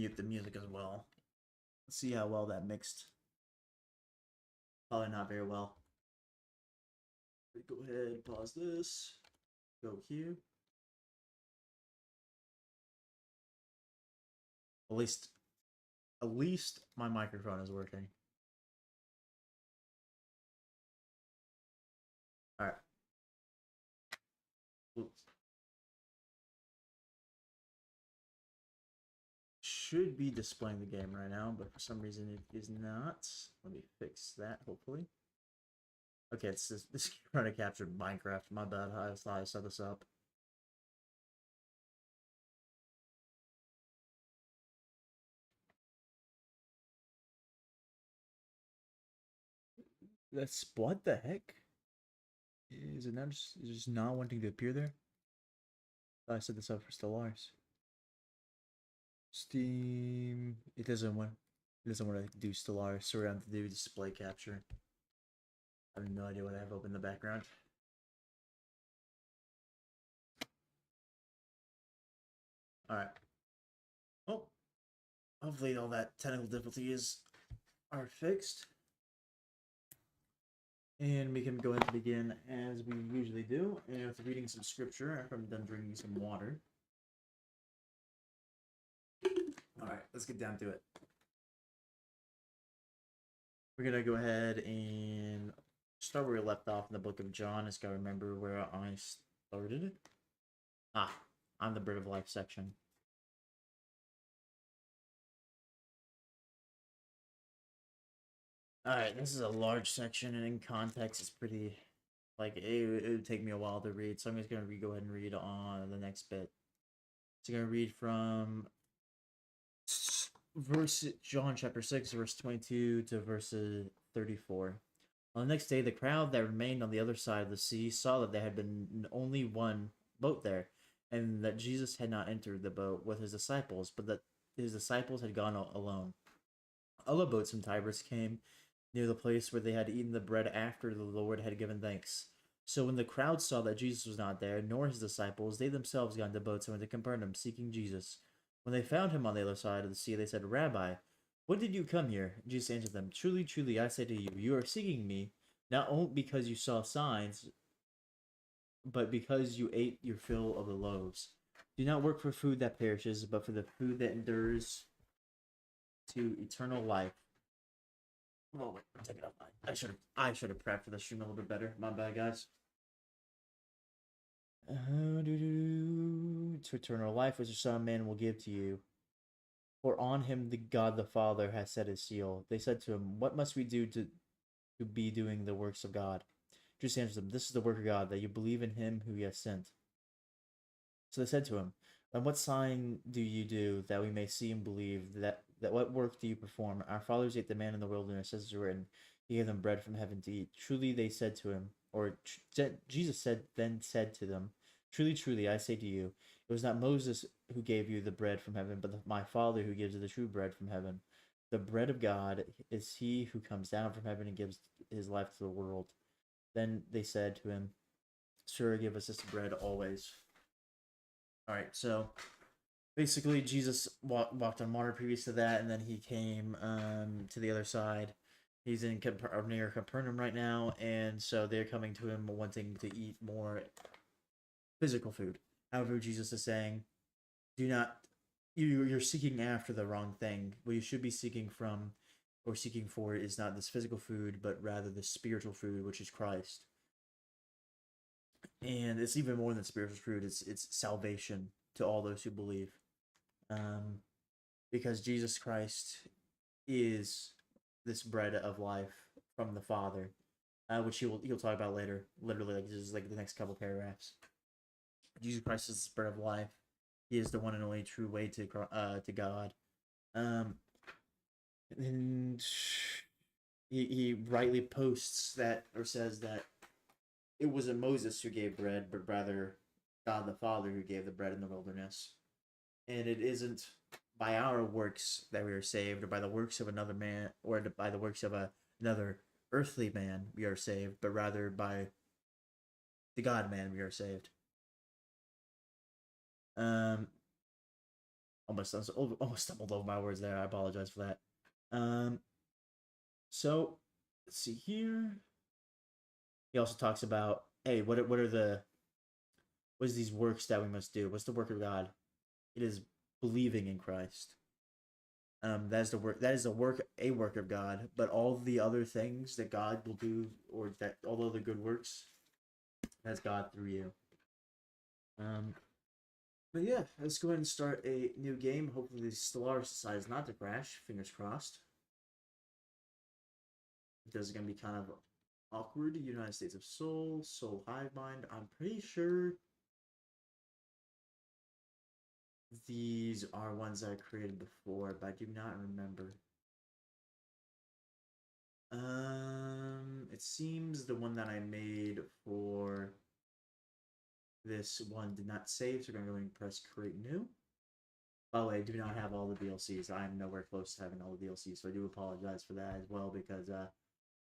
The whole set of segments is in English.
mute the music as well. Let's see how well that mixed. Probably not very well. Go ahead, pause this. Go here. At least my microphone is working. All right. Oops. Should be displaying the game right now, but for some reason it is not. Let me fix that, hopefully. Okay, it's this trying to capture Minecraft. My bad. I thought I set this up. That's what the heck? Is it not just not wanting to appear there? I set this up for Stellaris. Steam. It doesn't want to do Stellaris, so we're going to do display capture. I have no idea what I have open in the background. Alright. Oh. Hopefully all that technical difficulties are fixed. And we can go ahead and begin as we usually do, and with reading some scripture after I'm done drinking some water. Alright, let's get down to it. We're going to go ahead and start where we left off in the book of John. I just got to remember where I started. On the Bread of Life section. Alright, this is a large section, and in context, it's pretty, like, it would take me a while to read, so I'm just going to go ahead and read on the next bit. So I'm going to read from John chapter 6, verse 22 to verse 34. On the next day, the crowd that remained on the other side of the sea saw that there had been only one boat there, and that Jesus had not entered the boat with his disciples, but that his disciples had gone alone. Other boats from Tiberias came near the place where they had eaten the bread after the Lord had given thanks. So when the crowd saw that Jesus was not there, nor his disciples, they themselves got into boats and went to Capernaum, seeking Jesus. When they found him on the other side of the sea, they said, Rabbi, when did you come here? Jesus answered them, Truly, truly, I say to you, you are seeking me, not only because you saw signs, but because you ate your fill of the loaves. Do not work for food that perishes, but for the food that endures to eternal life. Oh wait, take it off. I should have prepped for the stream a little bit better. My bad, guys. To eternal life, which the Son of Man will give to you. For on him the God the Father has set his seal. They said to him, What must we do to be doing the works of God? Jesus answered them, This is the work of God, that you believe in him who he has sent. So they said to him, Then what sign do you do, that we may see and believe? That what work do you perform? Our fathers ate the man in the wilderness, as is written. He gave them bread from heaven to eat. Truly they said to him, Jesus said to them, Truly, truly, I say to you, it was not Moses who gave you the bread from heaven, but my Father who gives you the true bread from heaven. The bread of God is he who comes down from heaven and gives his life to the world. Then they said to him, Sir, give us this bread always. Alright, so basically Jesus walked on water previous to that, and then he came to the other side. He's in near Capernaum right now, and so they're coming to him wanting to eat more physical food. However, Jesus is saying, do not, you're seeking after the wrong thing. What you should be seeking from or seeking for is not this physical food, but rather the spiritual food, which is Christ. And it's even more than spiritual food. It's salvation to all those who believe. Because Jesus Christ is this bread of life from the Father, which he'll talk about later. Literally, like just like the next couple paragraphs. Jesus Christ is the bread of life. He is the one and only true way to God. And he rightly posts that, or says that it wasn't Moses who gave bread, but rather God the Father who gave the bread in the wilderness. And it isn't by our works that we are saved, or by the works of another man, or by the works of another earthly man we are saved, but rather by the God man we are saved. almost stumbled over my words there. I apologize for that. So let's see here. He also talks about, hey, what is these works that we must do? What's the work of God? It is believing in Christ. That is the work. That is a work of God. But all the other things that God will do, or that all other good works, that's God through you. But yeah, let's go ahead and start a new game. Hopefully, the Stellaris decides not to crash. Fingers crossed. This is gonna be kind of awkward. United States of Soul, Soul Hive Mind. I'm pretty sure these are ones I created before, but I do not remember. It seems the one that I made for this one did not save, so we're gonna go and press create new. By the way, I do not have all the DLCs. I am nowhere close to having all the DLCs, so I do apologize for that as well, because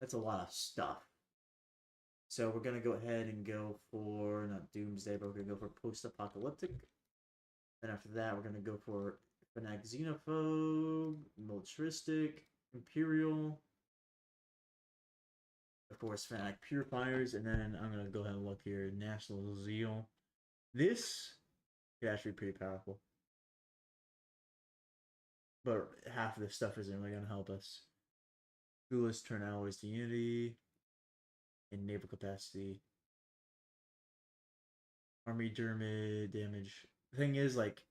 that's a lot of stuff. So we're gonna go ahead and go for not Doomsday, but we're gonna go for post-apocalyptic. Then after that, we're gonna go for Fanatic Xenophobe, Militaristic, Imperial, of course, Fanatic Purifiers, and then I'm gonna go ahead and look here, National Zeal. This could actually be pretty powerful, but half of this stuff isn't really gonna help us. Duelist turn alloys to unity, and naval capacity. Army damage. The thing is, like,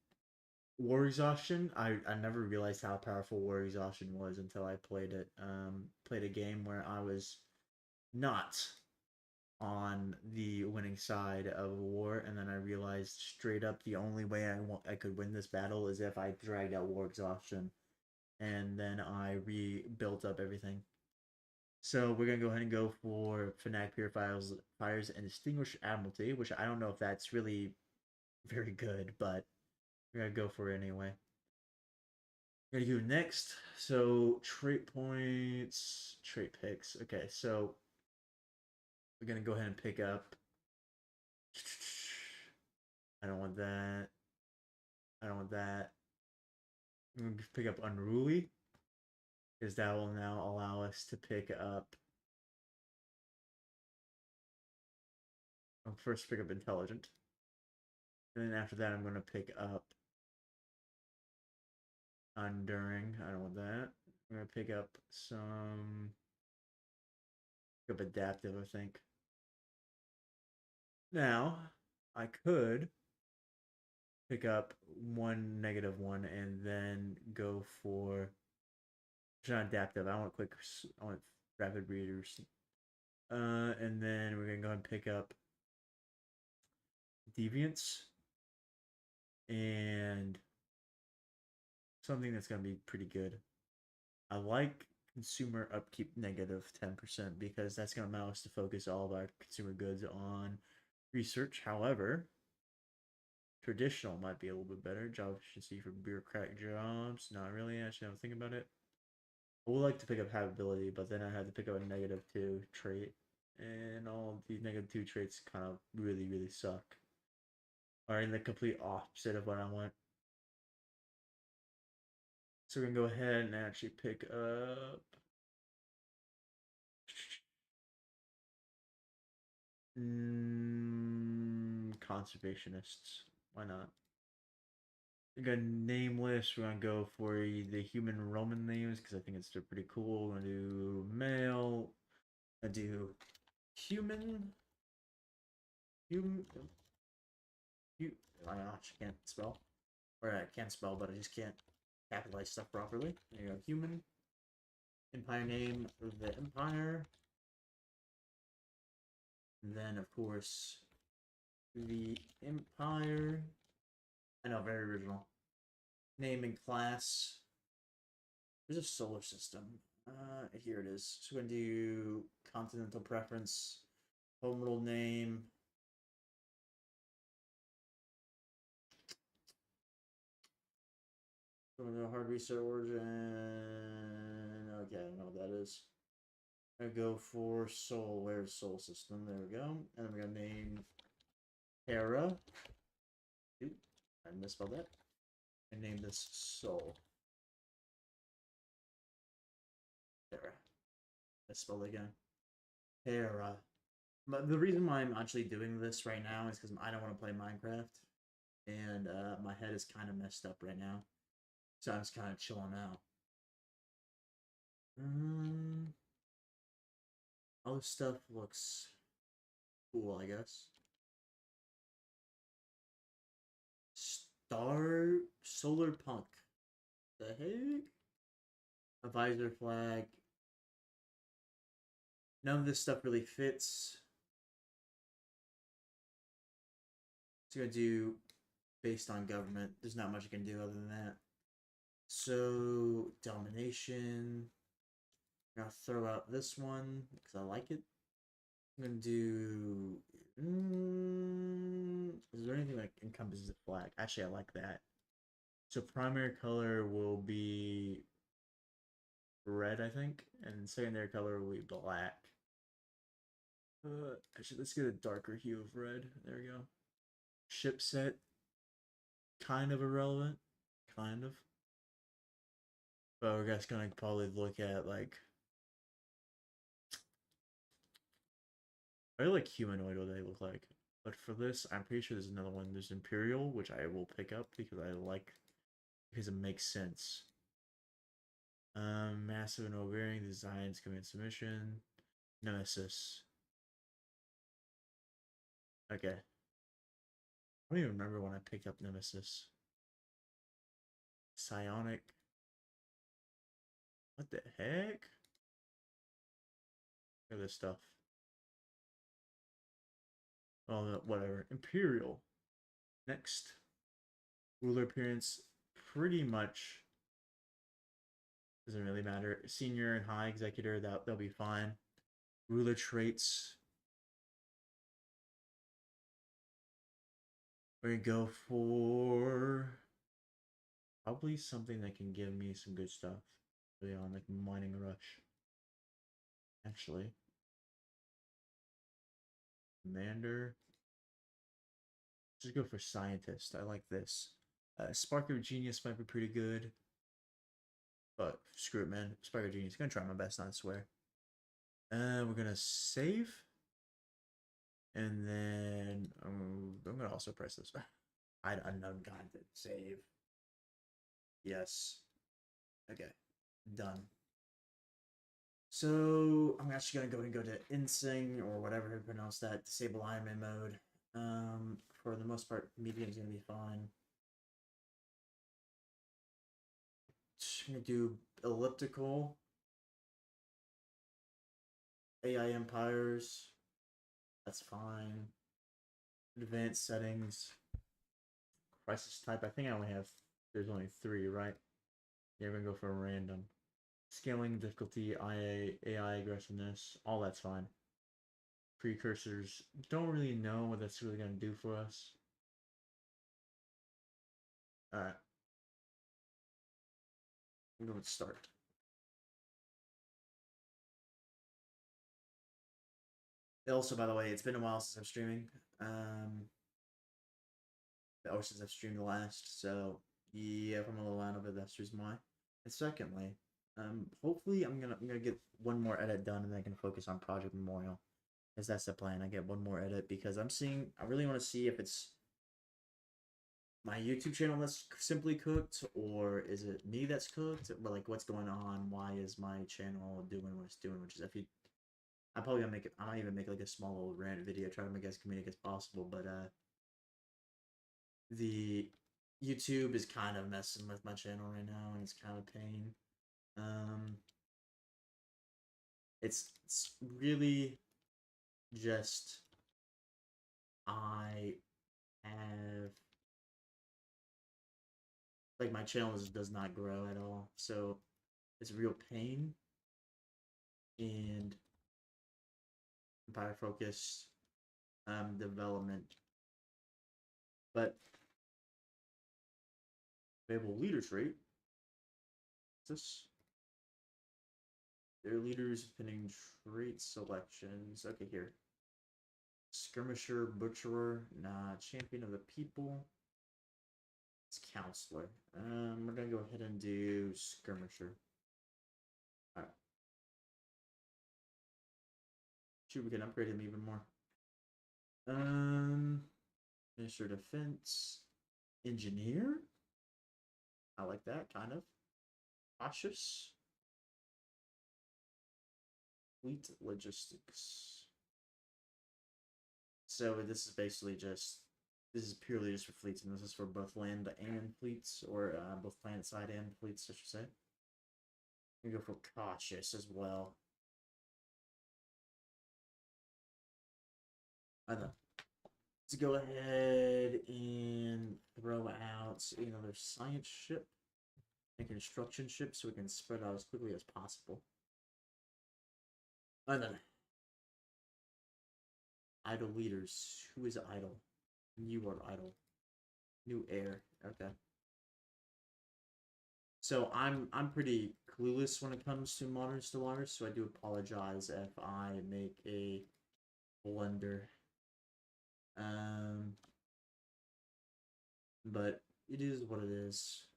war exhaustion, I never realized how powerful war exhaustion was until I played it. Played a game where I was not on the winning side of a war, and then I realized straight up the only way I could win this battle is if I dragged out war exhaustion, and then I rebuilt up everything. So we're gonna go ahead and go for Fanatic Purifiers Fires and Distinguished Admiralty, which I don't know if that's really very good, but we're gonna go for it anyway. We're gonna do next. So trait points, trait picks. Okay, so we're gonna go ahead and pick up. I don't want that. I don't want that. I'm gonna pick up Unruly, because that will now allow us to pick up. I'll first pick up Intelligent, and then after that, I'm gonna pick up Enduring. I don't want that. I'm gonna pick up some. Pick up Adaptive, I think. Now, I could pick up one -1 and then go for. It's not adaptive. I want quick. I want rapid readers. And then we're gonna go ahead and pick up Deviance and something that's gonna be pretty good. I like consumer upkeep -10% because that's gonna allow us to focus all of our consumer goods on research. However, traditional might be a little bit better. Job efficiency for bureaucratic jobs. Not really. Actually, I'm thinking about it. I would like to pick up habitability, but then I had to pick up a -2 trait. And all the -2 traits kind of really suck. Are in the complete opposite of what I want. So we're gonna go ahead and actually pick up conservationists. Why not? We got nameless. We're gonna go for the human Roman names because I think it's pretty cool. We're gonna do male. Gonna do human. Human. I actually can't spell. Or I can spell, but I just can't capitalize stuff properly. There you go. Human. Empire name of the empire. And then, of course, the empire. I know, very original. Name and class. There's a solar system. Here it is. So we're gonna do continental preference, home world name. We're gonna go hard reset origin. Okay, I don't know what that is. I'm gonna go for Sol. Where's Sol system? There we go. And we're gonna name Hera. Ooh, I misspelled that. And name this Soul. Hera. Let's spell it again. Hera. But the reason why I'm actually doing this right now is because I don't want to play Minecraft. And my head is kind of messed up right now. So I'm just kind of chilling out. All this stuff looks cool, I guess. Solar Punk. The heck? A visor flag. None of this stuff really fits. It's gonna do based on government. There's not much I can do other than that. So domination. I'm gonna throw out this one because I like it. I'm gonna do. Is there anything that encompasses a flag? Actually, I like that. So primary color will be red, I think, and secondary color will be black. Actually, let's get a darker hue of red. There we go. Ship set, kind of irrelevant, kind of. But we're just gonna probably look at like. I like humanoid what they look like. But for this, I'm pretty sure there's another one. There's Imperial, which I will pick up because I like because it makes sense. Massive and overbearing designs, command submission, Nemesis. Okay. I don't even remember when I picked up Nemesis. Psionic. What the heck? Look at this stuff. Oh, whatever. Imperial. Next. Ruler appearance. Pretty much doesn't really matter. Senior and high executor, that'll be fine. Ruler traits. We're gonna go for probably something that can give me some good stuff. Really on like mining rush. Actually. Commander. Just go for scientist. I like this. Spark of Genius might be pretty good. But screw it, man. Spark of Genius. Gonna try my best not to swear. We're gonna save. And then I'm gonna also press this. Unknown content. Save. Yes. Okay. Done. So I'm actually gonna go to Insing or whatever to pronounce that. Disable Iron Man mode. For the most part, medium's gonna be fine. I'm gonna do elliptical. AI empires. That's fine. Advanced settings. Crisis type. I think I only have. There's only 3, right? Yeah, we're gonna go for random. Scaling difficulty, AI aggressiveness, all that's fine. Precursors. Don't really know what that's really gonna do for us. Alright. I'm going to start. Also, by the way, it's been a while since I'm streaming. Or since I've streamed the last, so yeah, if I'm a little out of it, that's the reason why. And secondly, hopefully I'm gonna get one more edit done and then I can focus on Project Memorial. Because that's the plan. I get one more edit because I really want to see if it's my YouTube channel that's simply cooked or is it me that's cooked? But like what's going on? Why is my channel doing what it's doing? Which is if you I'm probably gonna make it I might even make like a small little rant video, try to make it as comedic as possible, but the YouTube is kind of messing with my channel right now, and it's kind of pain. It's really just I have like my channel does not grow at all, so it's real pain and empire focused development, but available leader trait. This their leaders pinning trait selections. Okay, here. Skirmisher, butcherer, nah, champion of the people. It's Counselor. We're gonna go ahead and do Skirmisher. Alright. Shoot, we can upgrade him even more. Minister Defense. Engineer? I like that, kind of. Cautious. Fleet Logistics. So this is basically just, this is purely just for fleets, and this is for both land and fleets, or both planet side and fleets, I should say. You go for Cautious as well. I know. Let's go ahead and throw out another science ship and construction ship so we can spread out as quickly as possible. And then idle leaders. Who is idle? You are idle. New heir. Okay. So I'm pretty clueless when it comes to modern Stellaris, so I do apologize if I make a blunder. But it is what it is.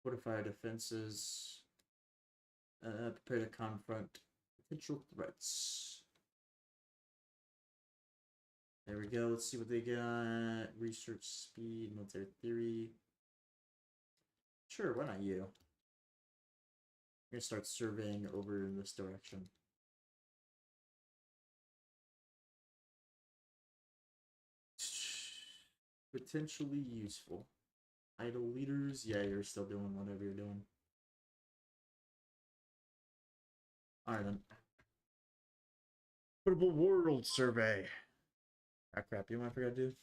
Fortify defenses. Prepare to confront potential threats. There we go. Let's see what they got. Research speed, military theory. Sure, why not you? I'm gonna start surveying over in this direction. Potentially useful. Idle leaders, yeah, you're still doing whatever you're doing. Alright then. Portable world survey. Ah crap, you know what I forgot to do?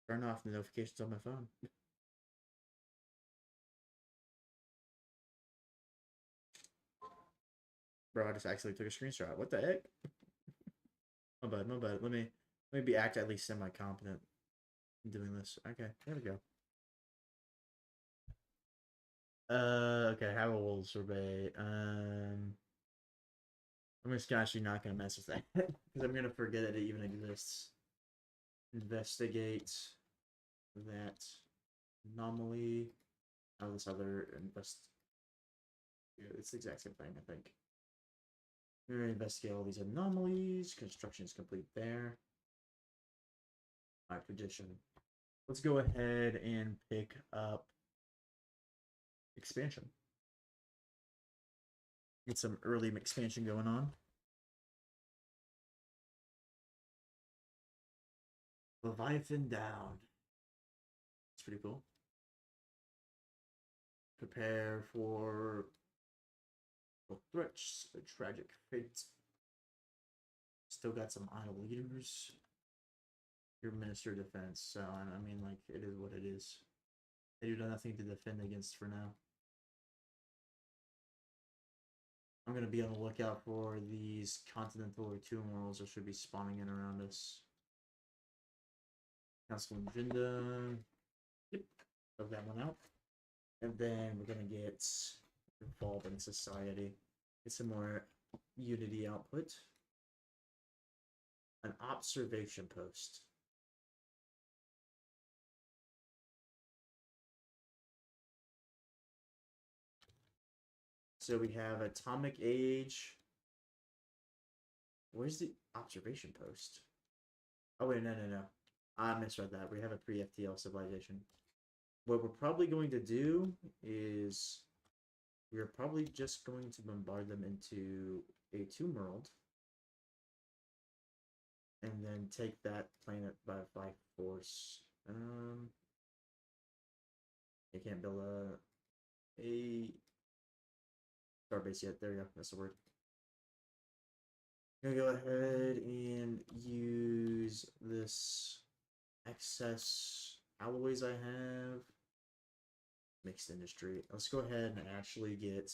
Turn off the notifications on my phone. Bro, I just actually took a screenshot. What the heck? My bad, my bad. Let me be act at least semi-competent in doing this. Okay, there we go. Okay, have a world survey. I'm just actually not gonna mess with that because I'm gonna forget that it even exists. Investigate that anomaly. Oh, this other it's the exact same thing, I think. We're gonna investigate all these anomalies. Construction is complete there. Alright, tradition. Let's go ahead and pick up expansion. Get some early expansion going on. Leviathan down. It's pretty cool. Prepare for threats, a tragic fate. Still got some idle leaders. Your Minister of Defense, so I mean, like, it is what it is. They do nothing to defend against for now. I'm gonna be on the lookout for these continental or tomb worlds that should be spawning in around us. Council agenda. Yep. Throw that one out. And then we're gonna get involved in society. Get some more Unity output. An observation post. So we have Atomic Age. Where's the observation post? Oh wait, no. I misread that. We have a pre-FTL civilization. What we're probably going to do is we're probably just going to bombard them into a tomb world. And then take that planet by force. They can't build a starbase yet. There you go. That's the word. I'm gonna go ahead and use this excess alloys I have. Mixed industry. Let's go ahead and actually get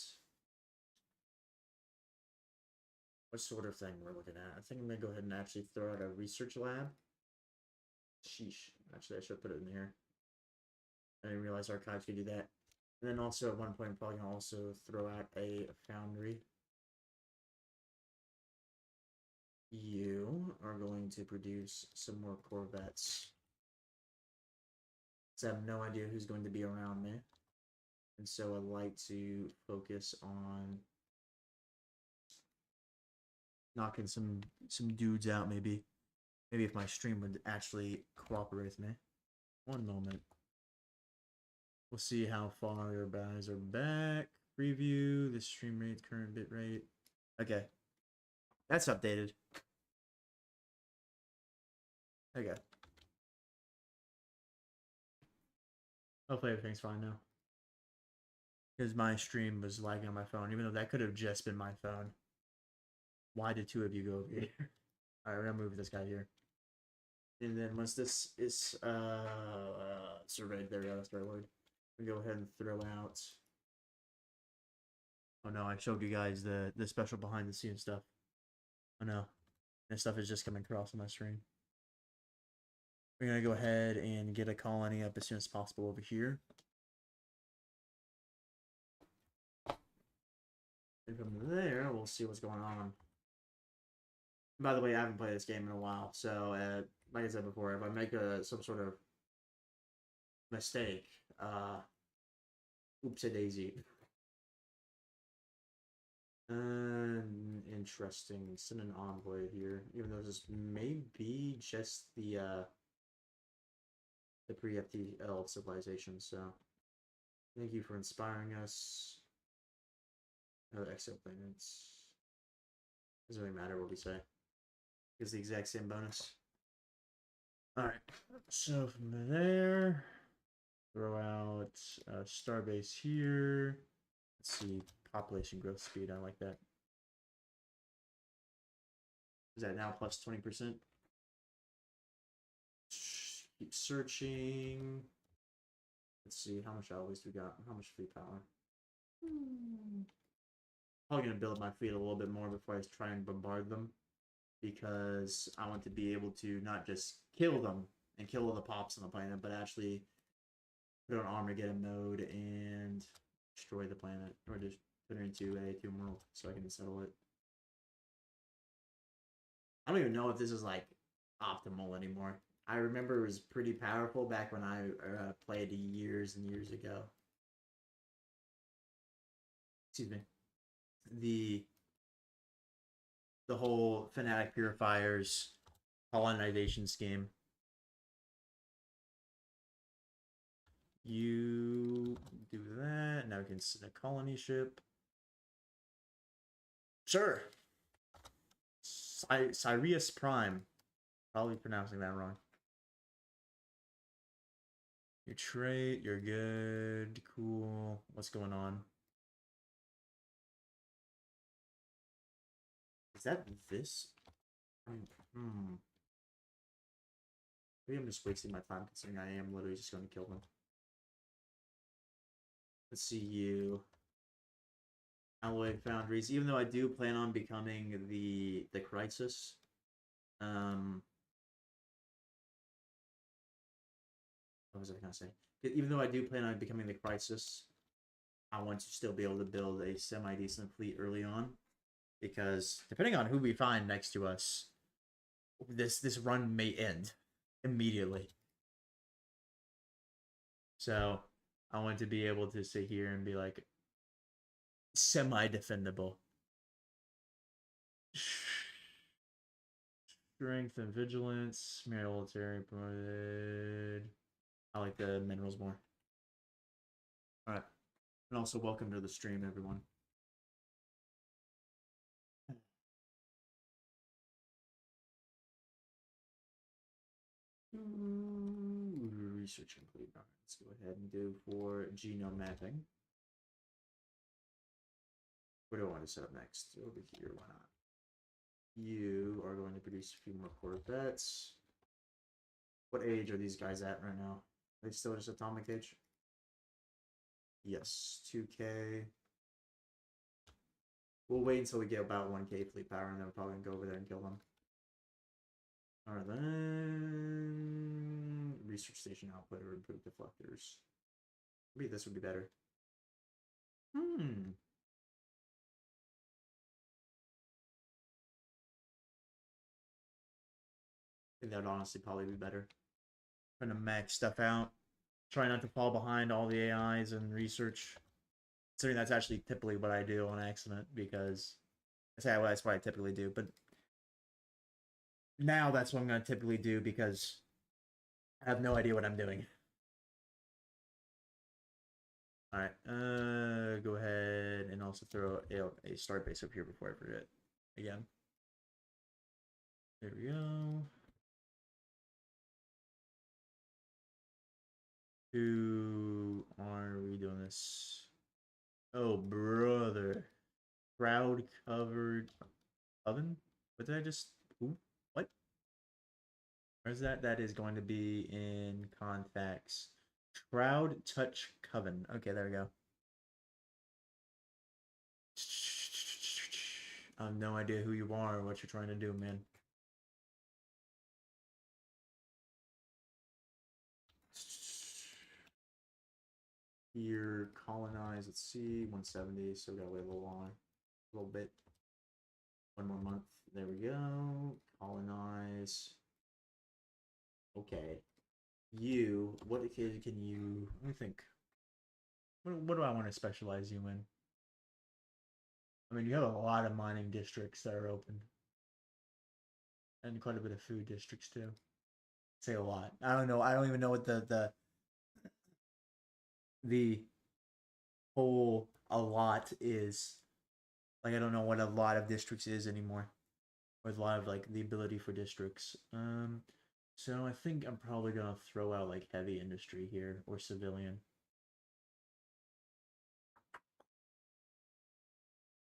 what sort of thing we're looking at. I think I'm gonna go ahead and actually throw out a research lab. Sheesh. Actually, I should put it in here. I didn't realize archives could do that. And then also at one point, I'm probably gonna also throw out a foundry. You are going to produce some more Corvettes. So I have no idea who's going to be around me. And so I like to focus on knocking some dudes out, maybe. Maybe if my stream would actually cooperate with me. One moment. We'll see how far your guys are back. Preview, the stream rate, current bit rate. Okay. That's updated. Okay. Hopefully everything's fine now. Because my stream was lagging on my phone, even though that could have just been my phone. Why did two of you go over here? Alright, we're gonna move this guy here. And then once this is surveyed, there we go, start load. We go ahead and throw out. Oh no, I showed you guys the special behind the scenes stuff. Oh no. This stuff is just coming across on my screen. We're gonna go ahead and get a colony up as soon as possible over here. And from there, we'll see what's going on. By the way, I haven't played this game in a while, so like I said before, if I make some sort of mistake, oopsie daisy. Interesting. Send an envoy here, even though this may be just the pre-FTL civilization. So, thank you for inspiring us. No exoplanets. Doesn't really matter what we say. It's the exact same bonus. Alright, so from there, throw out Starbase here. Let's see, population growth speed, I like that. Is that now plus 20%? Keep searching. Let's see, how much always we got? How much fleet power? Probably going to build my fleet a little bit more before I try and bombard them. Because I want to be able to not just kill them and kill all the pops on the planet, but actually put on Armageddon mode and destroy the planet. Or just put it into a tomb world so I can settle it. I don't even know if this is like optimal anymore. I remember it was pretty powerful back when I played years and years ago. Excuse me. The whole Fanatic Purifiers colonization scheme. You do that. Now we can send a colony ship. Sure. Sirius Prime. Probably pronouncing that wrong. Your trait, you're good. Cool. What's going on? Is that this? Maybe I'm just wasting my time considering I am literally just going to kill them. Let's see you. Alloy Foundries. Even though I do plan on becoming the Crisis. What was I gonna say? Even though I do plan on becoming the Crisis, I want to still be able to build a semi-decent fleet early on. Because depending on who we find next to us, this run may end immediately. So I want to be able to sit here and be like semi-defendable. Strength and vigilance, military promoted. I like the minerals more. Alright. And also welcome to the stream, everyone. Research complete. All right, let's go ahead and do for genome mapping. What do I want to set up next? Over here, why not? You are going to produce a few more Corvettes. What age are these guys at right now? Are they still just atomic age? Yes, 2K. We'll wait until we get about 1K fleet power, and then we'll probably go over there and kill them. Alright, then research station output or improve deflectors. Maybe this would be better. I think that would honestly probably be better. Trying to max stuff out. Try not to fall behind all the AIs and research. Considering that's actually typically what I do on accident, because that's what I typically do. But now that's what I'm going to typically do because I have no idea what I'm doing. All right, go ahead and also throw a start base up here before I forget again. There we go. Who are we doing this? Oh, brother. Crowd covered oven? What did I just... Ooh, what? Where's that? That is going to be in contacts. Shroud Touch Coven. Okay, there we go. I have no idea who you are or what you're trying to do, man. Here, colonize. Let's see, 170. So we gotta wait a little longer, a little bit. One more month. There we go. Colonize. Okay. You. What can you? Let me think. What do I want to specialize you in? I mean, you have a lot of mining districts that are open, and quite a bit of food districts too. Say a lot. I don't know. I don't even know what the whole a lot is. Like, I don't know what a lot of districts is anymore. With a lot of like the ability for districts. So I think I'm probably gonna throw out like heavy industry here or civilian.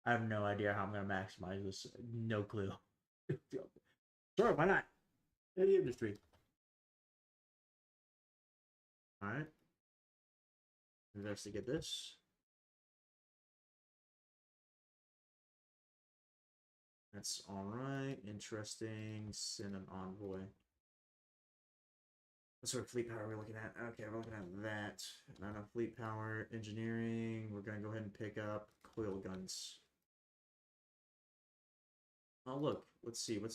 I have no idea how I'm gonna maximize this. No clue. Sure, why not? Heavy industry. All right. Investigate this. That's all right. Interesting. Send an envoy. What sort of fleet power are we looking at? Okay, we're looking at that. Not enough fleet power. Engineering. We're gonna go ahead and pick up coil guns. Oh, look. Let's see. What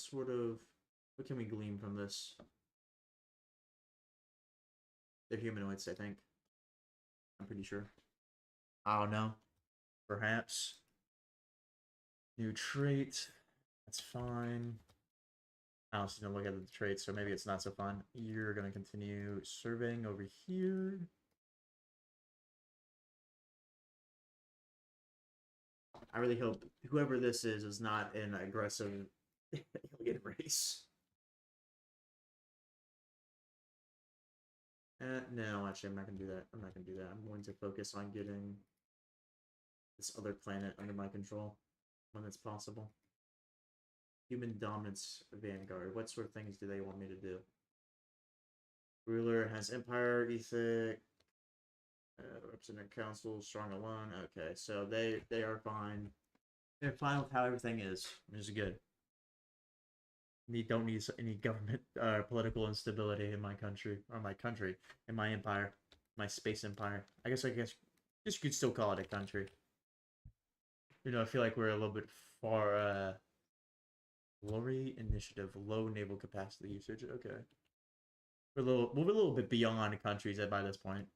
can we glean from this? They're humanoids, I think. I'm pretty sure. I don't know. Perhaps. New trait. That's fine. I also didn't look at the traits, so maybe it's not so fun. You're going to continue surveying over here. I really hope whoever this is not an aggressive alien race. No, actually, I'm not going to do that. I'm not going to do that. I'm going to focus on getting this other planet under my control when it's possible. Human dominance vanguard. What sort of things do they want me to do? Ruler has empire, ethic, representative council, strong alone. Okay, so they are fine. They're fine with how everything is, which is good. Don't need any government political instability in my country in my empire, my space empire. I guess you could still call it a country. You know, I feel like we're a little bit far. Glory initiative, low naval capacity usage. Okay, we're a little bit beyond countries by this point.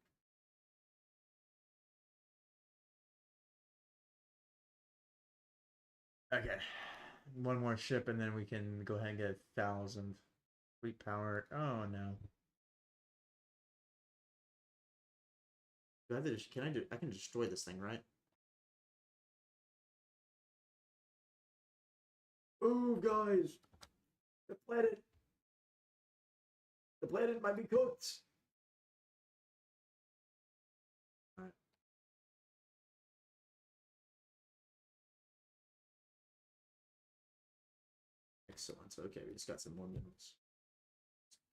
Okay, one more ship and then we can go ahead and get 1,000 fleet power. Oh no. Do I have to can I do? I can destroy this thing, right? Oh, guys, the planet, the planet might be cooked. All right. Excellent. Okay, we just got some more minerals.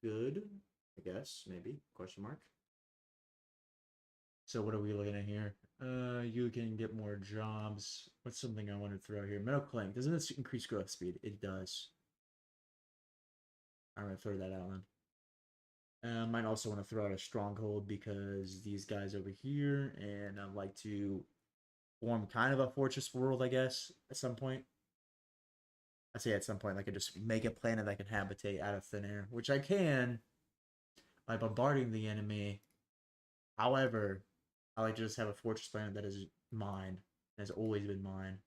Good, I guess. Maybe question mark. So what are we looking at here? You can get more jobs. What's something I want to throw here? Metal clank. Doesn't this increase growth speed? It does. I'm gonna throw that out then. Might also want to throw out a stronghold because these guys over here, and I'd like to form kind of a fortress world, I guess, at some point. I say at some point, like I just make a planet that can habitate out of thin air, which I can by bombarding the enemy However, I like to just have a fortress planet that is mine. Has always been mine.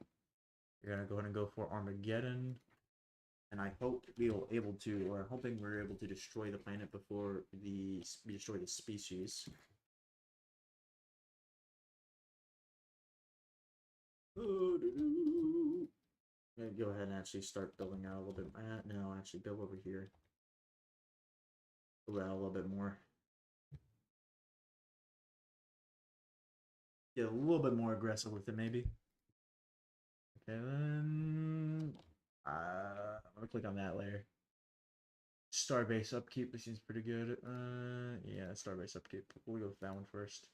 We're gonna go ahead and go for Armageddon. And I hope we will able to, or I'm hoping we're able to destroy the planet before we destroy the species. I'm gonna go ahead and actually start building out a little bit. No, actually build over here. Build out a little bit more. Get a little bit more aggressive with it, maybe. Okay, then I'm gonna click on that layer. Starbase upkeep. This seems pretty good. Yeah, Starbase upkeep. We'll go with that one first.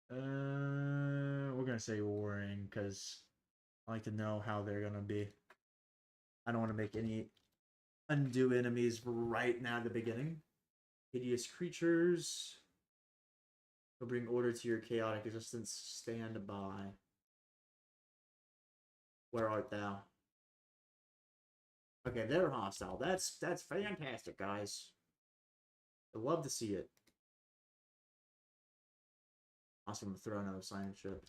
We're gonna say warring because I like to know how they're gonna be. I don't want to make any undue enemies right now at the beginning. Hideous creatures. Will bring order to your chaotic existence. Stand by. Where art thou? Okay, they're hostile. That's fantastic, guys. I'd love to see it. Also, I'm gonna throw another science ship.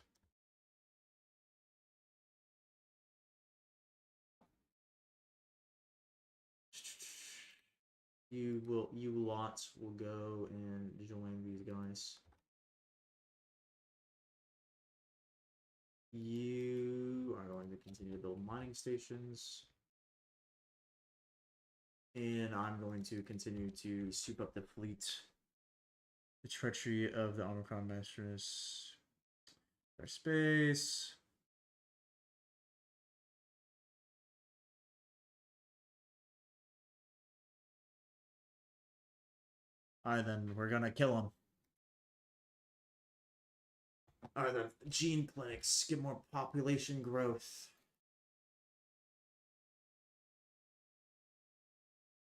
You lots will go and join these guys. You are going to continue to build mining stations. And I'm going to continue to soup up the fleet. The treachery of the Omicron Masters. Their space. Alright then, we're gonna kill him. Alright then, gene clinics, get more population growth.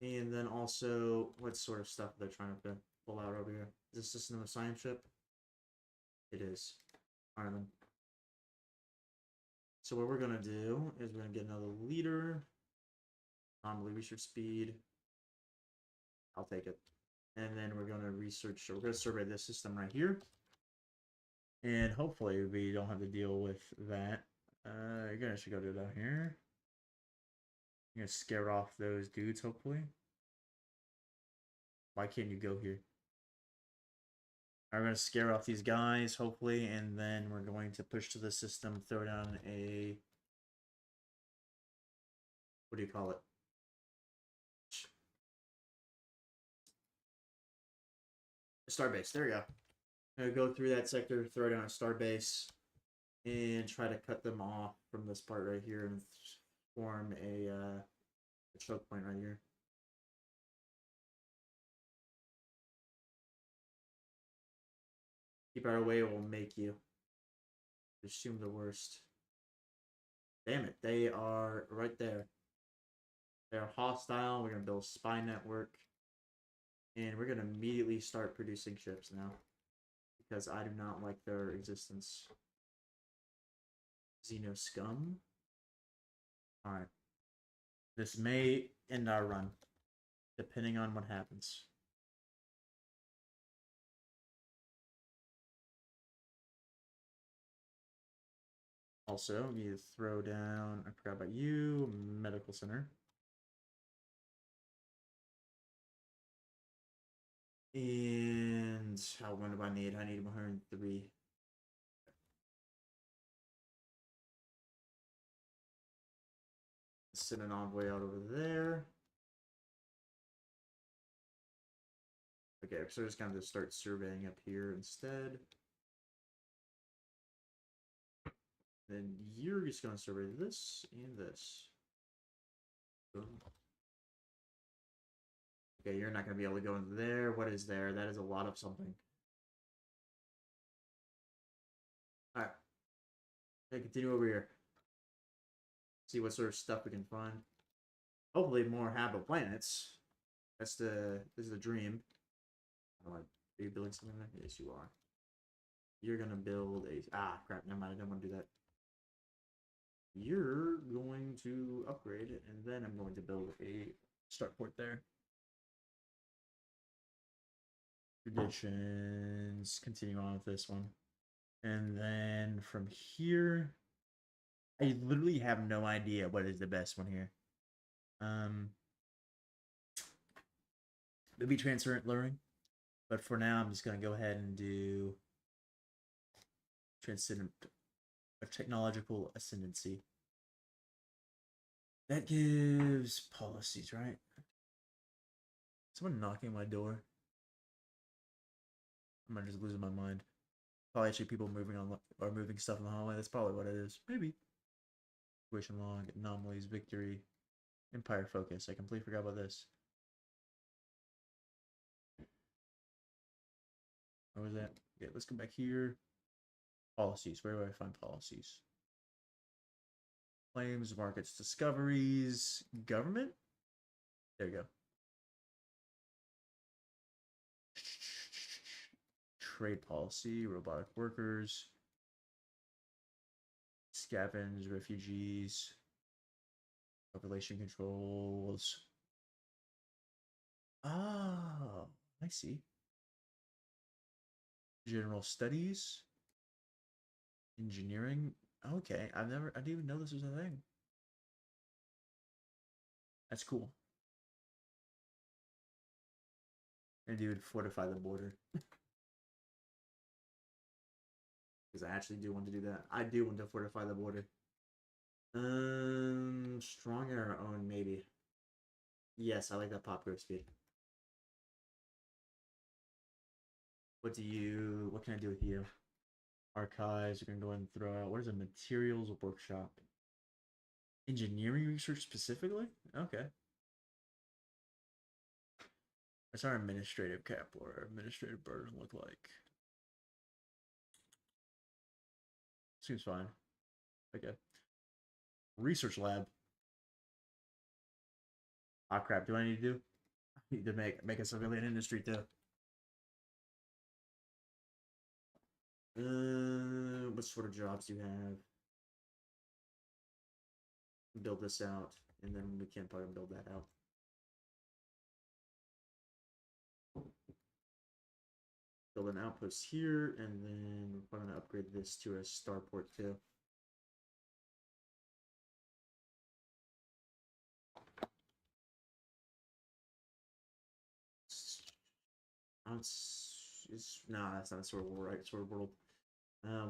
And then also, what sort of stuff they're trying to pull out over here? Is this system of science ship? It is. Alright then. So what we're gonna do is we're gonna get another leader. Anomaly research speed. I'll take it. And then we're gonna research, we're gonna survey this system right here. And hopefully we don't have to deal with that. You're gonna actually go do down here. You're gonna scare off those dudes, hopefully. Why can't you go here? We're gonna scare off these guys, hopefully, and then we're going to push to the system, throw down a, what do you call it? A starbase. There you go. I'm gonna go through that sector, throw down a starbase, and try to cut them off from this part right here and form a choke point right here. Keep our way, it will make you. Assume the worst. Damn it, they are right there. They're hostile. We're gonna build a spy network. And we're gonna immediately start producing ships now. Because I do not like their existence. Xeno scum. Alright. This may end our run. Depending on what happens. Also, we need to throw down, I forgot about you, medical center. And how many do I need? I need 103. Send an envoy out over there. Okay, so we're just going to start surveying up here instead. Then you're just going to survey this and this. Boom. Okay, you're not going to be able to go into there. What is there? That is a lot of something. Alright. Okay, continue over here. See what sort of stuff we can find. Hopefully more habitable planets. This is the dream. Are you building something there? Yes, you are. You're gonna build a crap, never mind, I don't want to do that. You're going to upgrade it, and then I'm going to build a start port there. Traditions. Continue on with this one. And then from here, I literally have no idea what is the best one here. Maybe transparent learning. But for now, I'm just going to go ahead and do transcendent technological ascendancy. That gives policies, right? Someone knocking my door. I'm just losing my mind. Probably actually people moving on or moving stuff in the hallway. That's probably what it is. Maybe. Situation log, anomalies, victory, empire focus. I completely forgot about this. What was that? Yeah, let's go back here. Policies. Where do I find policies? Claims, markets, discoveries, government. There you go. Trade policy, robotic workers, scavenge, refugees, population controls. Oh, I see. General studies, engineering. Okay, I didn't even know this was a thing. That's cool. And dude, fortify the border. Because I actually do want to do that. I do want to fortify the border. Strong our own, maybe. Yes, I like that pop growth speed. What can I do with you? Archives, we're gonna go ahead and throw out, what is a materials workshop? Engineering research specifically? Okay. What's our administrative cap or administrative burden look like? Seems fine. Okay. Research lab. Ah, crap. Do I need to do? I need to make a civilian industry too. What sort of jobs do you have? Build this out, and then we can probably build that out. Build an outpost here, and then we're probably gonna upgrade this to a starport too. No, that's not Sword World, right? Sword World.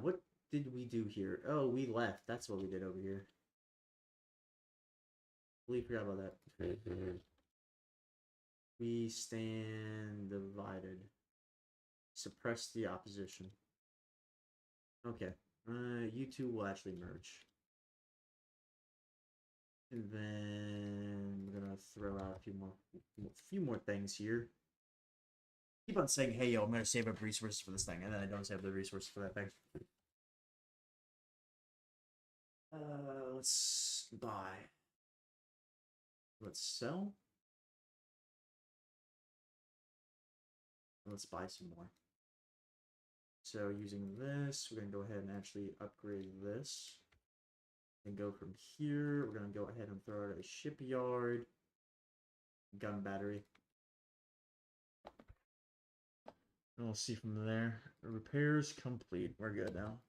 What did we do here? Oh, we left. That's what we did over here. Completely forgot about that. We stand divided. Suppress the opposition. Okay. You two will actually merge. And then we're gonna throw out a few more things here. Keep on saying, "Hey, yo, I'm gonna save up resources for this thing," and then I don't save the resources for that thing. Let's buy. Let's sell. Let's buy some more. So using this, we're gonna go ahead and actually upgrade this. And go from here. We're gonna go ahead and throw out a shipyard. Gun battery. And we'll see from there. Repairs complete. We're good now.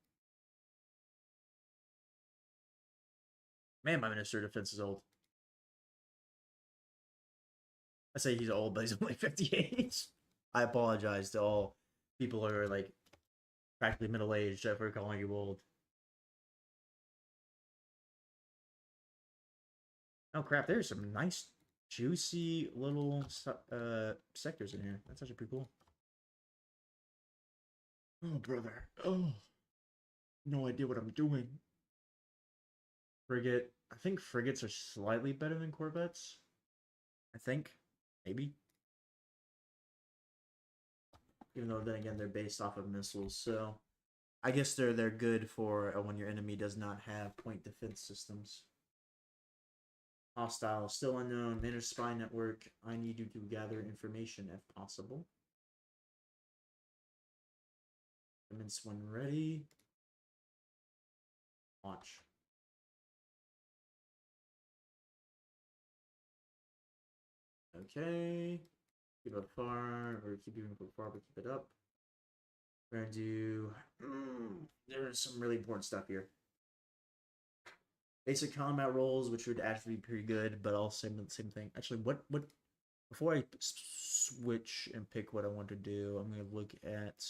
Man, my Minister of Defense is old. I say he's old, but he's only 58. I apologize to all people who are like practically middle-aged for calling you old. Oh crap, there's some nice juicy little sectors in here. That's actually pretty cool. Oh brother. Oh. No idea what I'm doing. Frigate. I think frigates are slightly better than corvettes. I think. Maybe. Even though then again they're based off of missiles, so I guess they're good for when your enemy does not have point defense systems. Hostile, still unknown. Manage spy network. I need you to gather information if possible. Commence when ready. Launch. Okay. Keep it far, or keep moving far, but keep it up. We're gonna do. There's some really important stuff here. Basic combat rolls, which would actually be pretty good, but all same thing. Actually, what before I switch and pick what I want to do, I'm gonna look at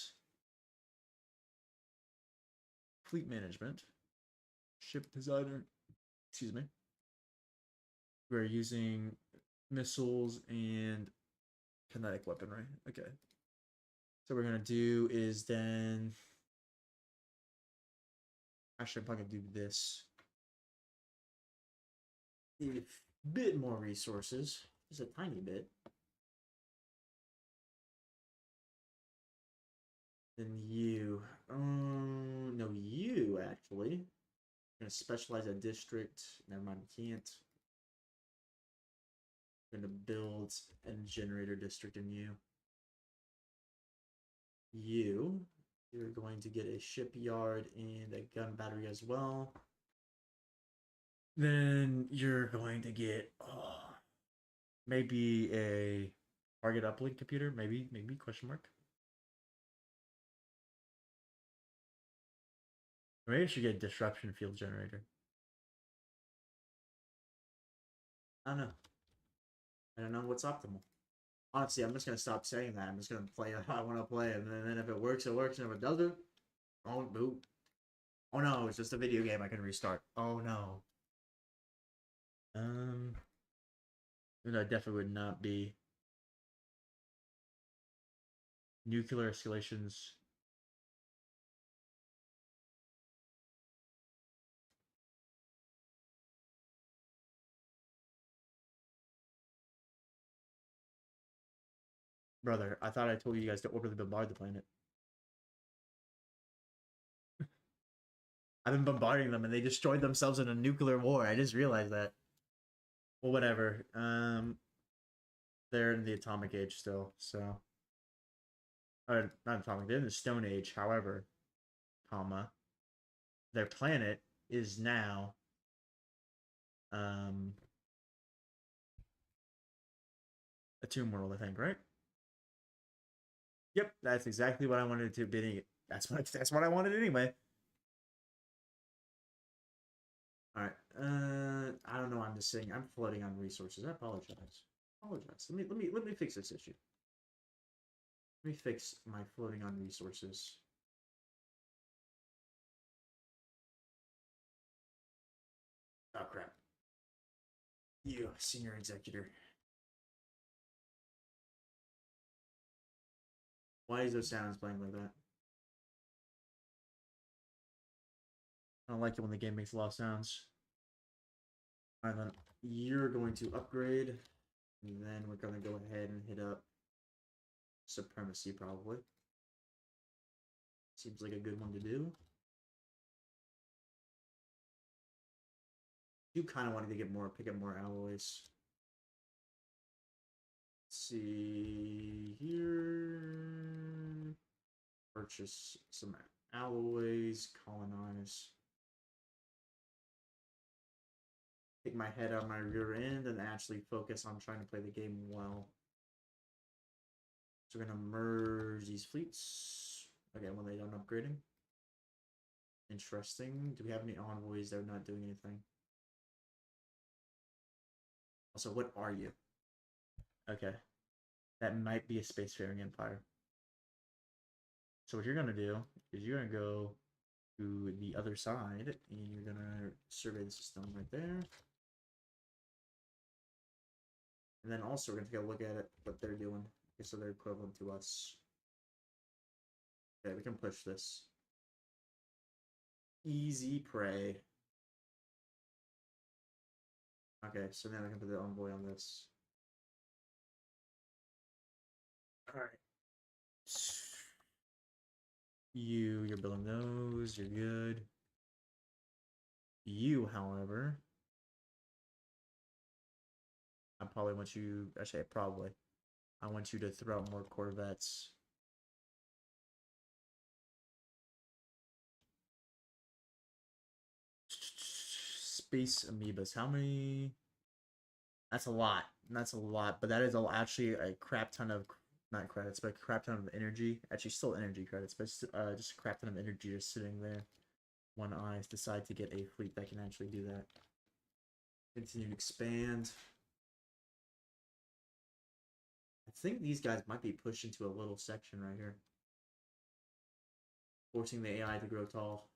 fleet management, ship designer. Excuse me. We're using missiles and kinetic weaponry. Okay. So what we're gonna do is then. Actually, I'm probably gonna do this. Need a bit more resources, just a tiny bit. Then you, no, you actually. I'm gonna specialize a district. Never mind, can't. I'm gonna build a generator district in you. You're going to get a shipyard and a gun battery as well. Then you're going to get maybe a target uplink computer, maybe question mark. Maybe I should get a disruption field generator. I don't know. I don't know what's optimal. Honestly, I'm just gonna stop saying that. I'm just gonna play how I want to play, and then if it works, it works, and if it doesn't, oh boo. Oh no, it's just a video game. I can restart. Oh no. That definitely would not be nuclear escalations. Brother, I thought I told you guys to orbitally bombard the planet. I've been bombarding them and they destroyed themselves in a nuclear war. I just realized that. Well, whatever. They're in the atomic age still, so. Or not atomic, they're in the Stone Age, however, comma. Their planet is now a tomb world, I think, right? Yep, that's exactly what I wanted to be. That's what I wanted anyway. All right. I don't know. I'm just saying. I'm floating on resources. I apologize. Let me fix this issue. Let me fix my floating on resources. Oh crap. You, senior executor. Why is those sounds playing like that? I don't like it when the game makes a lot of sounds. Alright then, you're going to upgrade, and then we're going to go ahead and hit up supremacy probably. Seems like a good one to do. You kind of wanted to get more, pick up more alloys. Let's see here. Purchase some alloys, colonize. Take my head out of my rear end and actually focus on trying to play the game well. So we're gonna merge these fleets. Okay, when they done upgrading. Interesting. Do we have any envoys that are not doing anything? Also, what are you? Okay. That might be a spacefaring empire. So what you're gonna do is you're gonna go to the other side and you're gonna survey the system right there. And then also we're gonna take a look at it, what they're doing. Okay, so they're equivalent to us. Okay, we can push this. Easy prey. Okay, so now we can put the envoy on this. Alright. You're building those, you're good. You, however, I probably want you, actually, I want you to throw out more Corvettes. Space amoebas, how many? That's a lot. That's a lot, but that is actually a crap ton of not credits, but a crap ton of energy. Actually, still energy credits, but just a crap ton of energy just sitting there. When I decide to get a fleet that can actually do that. Continue to expand. I think these guys might be pushed into a little section right here, forcing the AI to grow tall.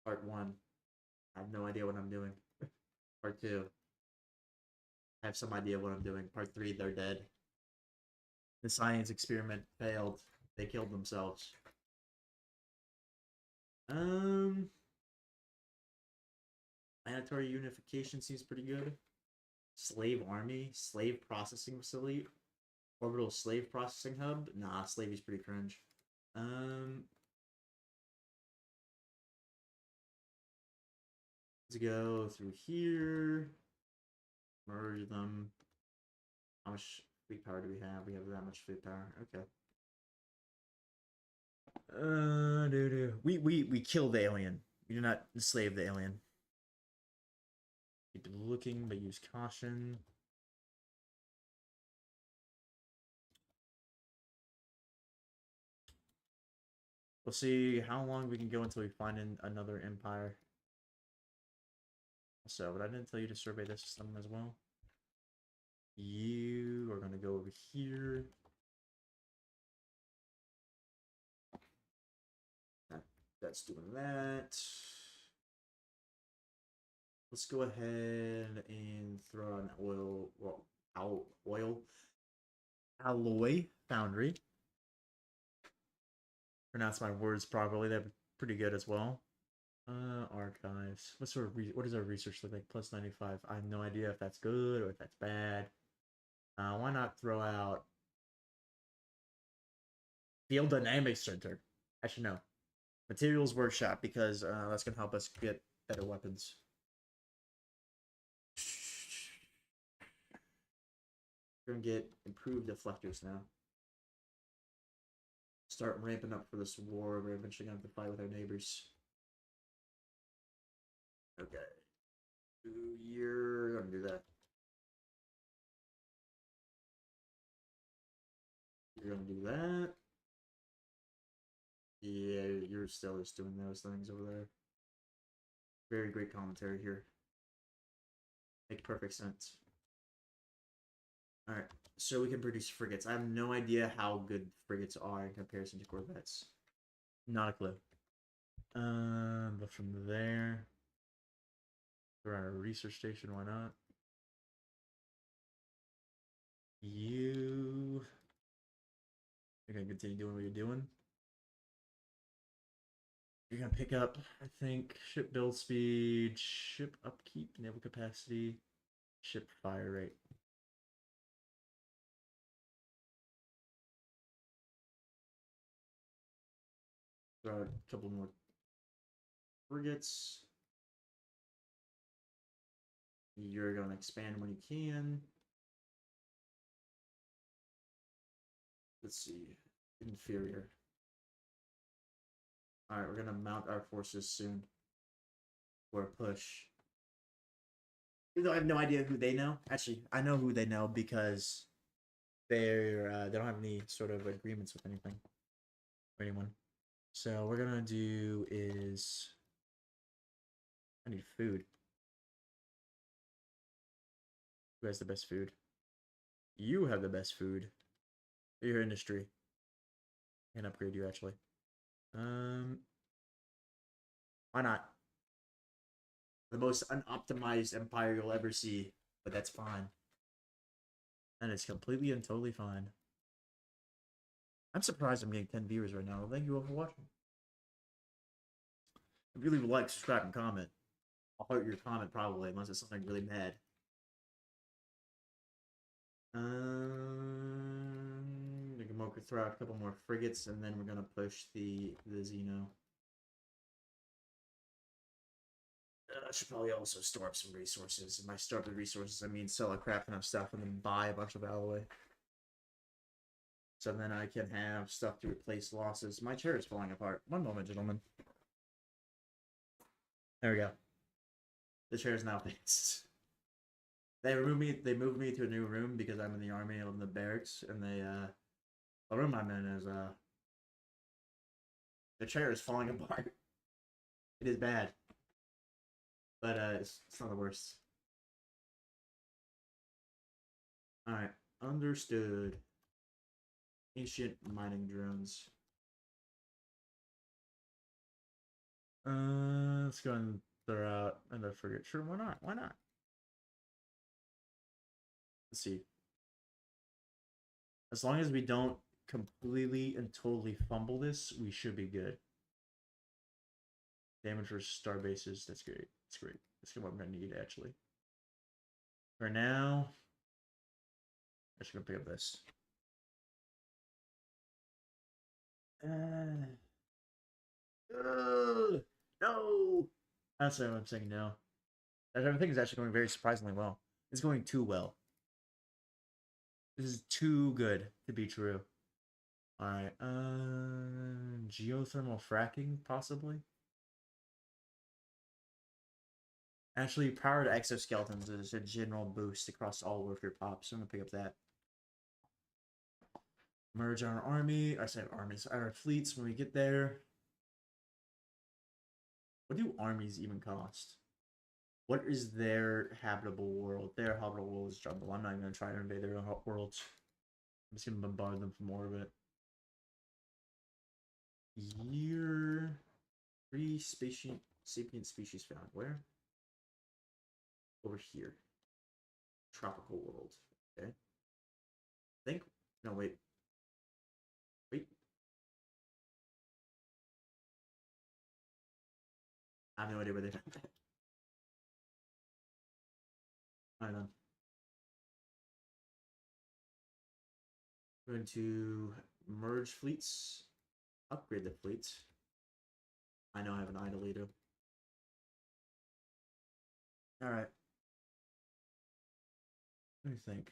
Part 1. I have no idea what I'm doing. Part 2. I have some idea what I'm doing. Part 3, they're dead. The science experiment failed. They killed themselves. Mandatory unification seems pretty good. Slave army, slave processing facility, orbital slave processing hub. Nah, slavy's pretty cringe. Let's go through here. Merge them. How much fleet power do we have? We have that much fleet power. Okay. We kill the alien. We do not enslave the alien. Keep looking, but use caution. We'll see how long we can go until we find another empire. So, but I didn't tell you to survey this system as well. You are going to go over here. That's doing that. Let's go ahead and throw an alloy foundry. Pronounce my words properly. That'd be pretty good as well. Archives. What does our research look like? Plus 95. I have no idea if that's good or if that's bad. Why not throw out Field Dynamics Center? Actually, no. Materials Workshop, because that's gonna help us get better weapons. We're gonna get improved deflectors now. Start ramping up for this war. We're eventually gonna have to fight with our neighbors. Okay. You're gonna do that. You're gonna do that. Yeah, you're still just doing those things over there. Very great commentary here. Make perfect sense. Alright, so we can produce frigates. I have no idea how good frigates are in comparison to corvettes. Not a clue. But from there, we're at a research station, why not? You're gonna continue doing what you're doing. You're gonna pick up, I think, ship build speed, ship upkeep, naval capacity, ship fire rate. Throw out a couple more frigates. You're gonna expand when you can. Let's see. Inferior. Alright, we're gonna mount our forces soon. For a push. Even though I have no idea who they know. Actually, I know who they know because they don't have any sort of agreements with anything or anyone. So what we're gonna do is I need food. Who has the best food? You have the best food. Your industry. Can upgrade you actually. Why not? The most unoptimized empire you'll ever see, but that's fine. And it's completely and totally fine. I'm surprised I'm getting 10 viewers right now. Thank you all for watching. If you leave a like, subscribe, and comment, I'll heart your comment probably, unless it's something really mad. We can throw out a couple more frigates, and then we're gonna push the Xeno. I should probably also store up some resources. And by store up the resources, I mean sell a crap ton of stuff and then buy a bunch of alloy. So then I can have stuff to replace losses. My chair is falling apart. One moment, gentlemen. There we go. The chair is now fixed. They removed me. They moved me to a new room because I'm in the army. I live in the barracks, and the room I'm in is the chair is falling apart. It is bad, but it's not the worst. All right, understood. Ancient mining drones. Let's go and throw out another frigate. Sure, why not? Why not? Let's see. As long as we don't completely and totally fumble this, we should be good. Damage for star bases. That's great. That's great. That's what I'm gonna need actually. For now, I'm just gonna pick up this. No. That's why I'm saying no. Everything is actually going very surprisingly well. It's going too well. This is too good to be true. Alright, geothermal fracking, possibly? Actually, powered exoskeletons is a general boost across all worker pops, so I'm gonna pick up that. Merge our army, I said armies, our fleets when we get there. What do armies even cost? What is their habitable world? Their habitable world is jungle. I'm not even gonna try to invade their worlds. I'm just gonna bombard them from orbit. Year 3 sapient species found. Where? Over here. Tropical world. Okay. Think. No, wait. Wait. I have no idea where they found that. I don't know. We're going to merge fleets. Upgrade the fleets. I know I have an idle leader. Alright. Let me think.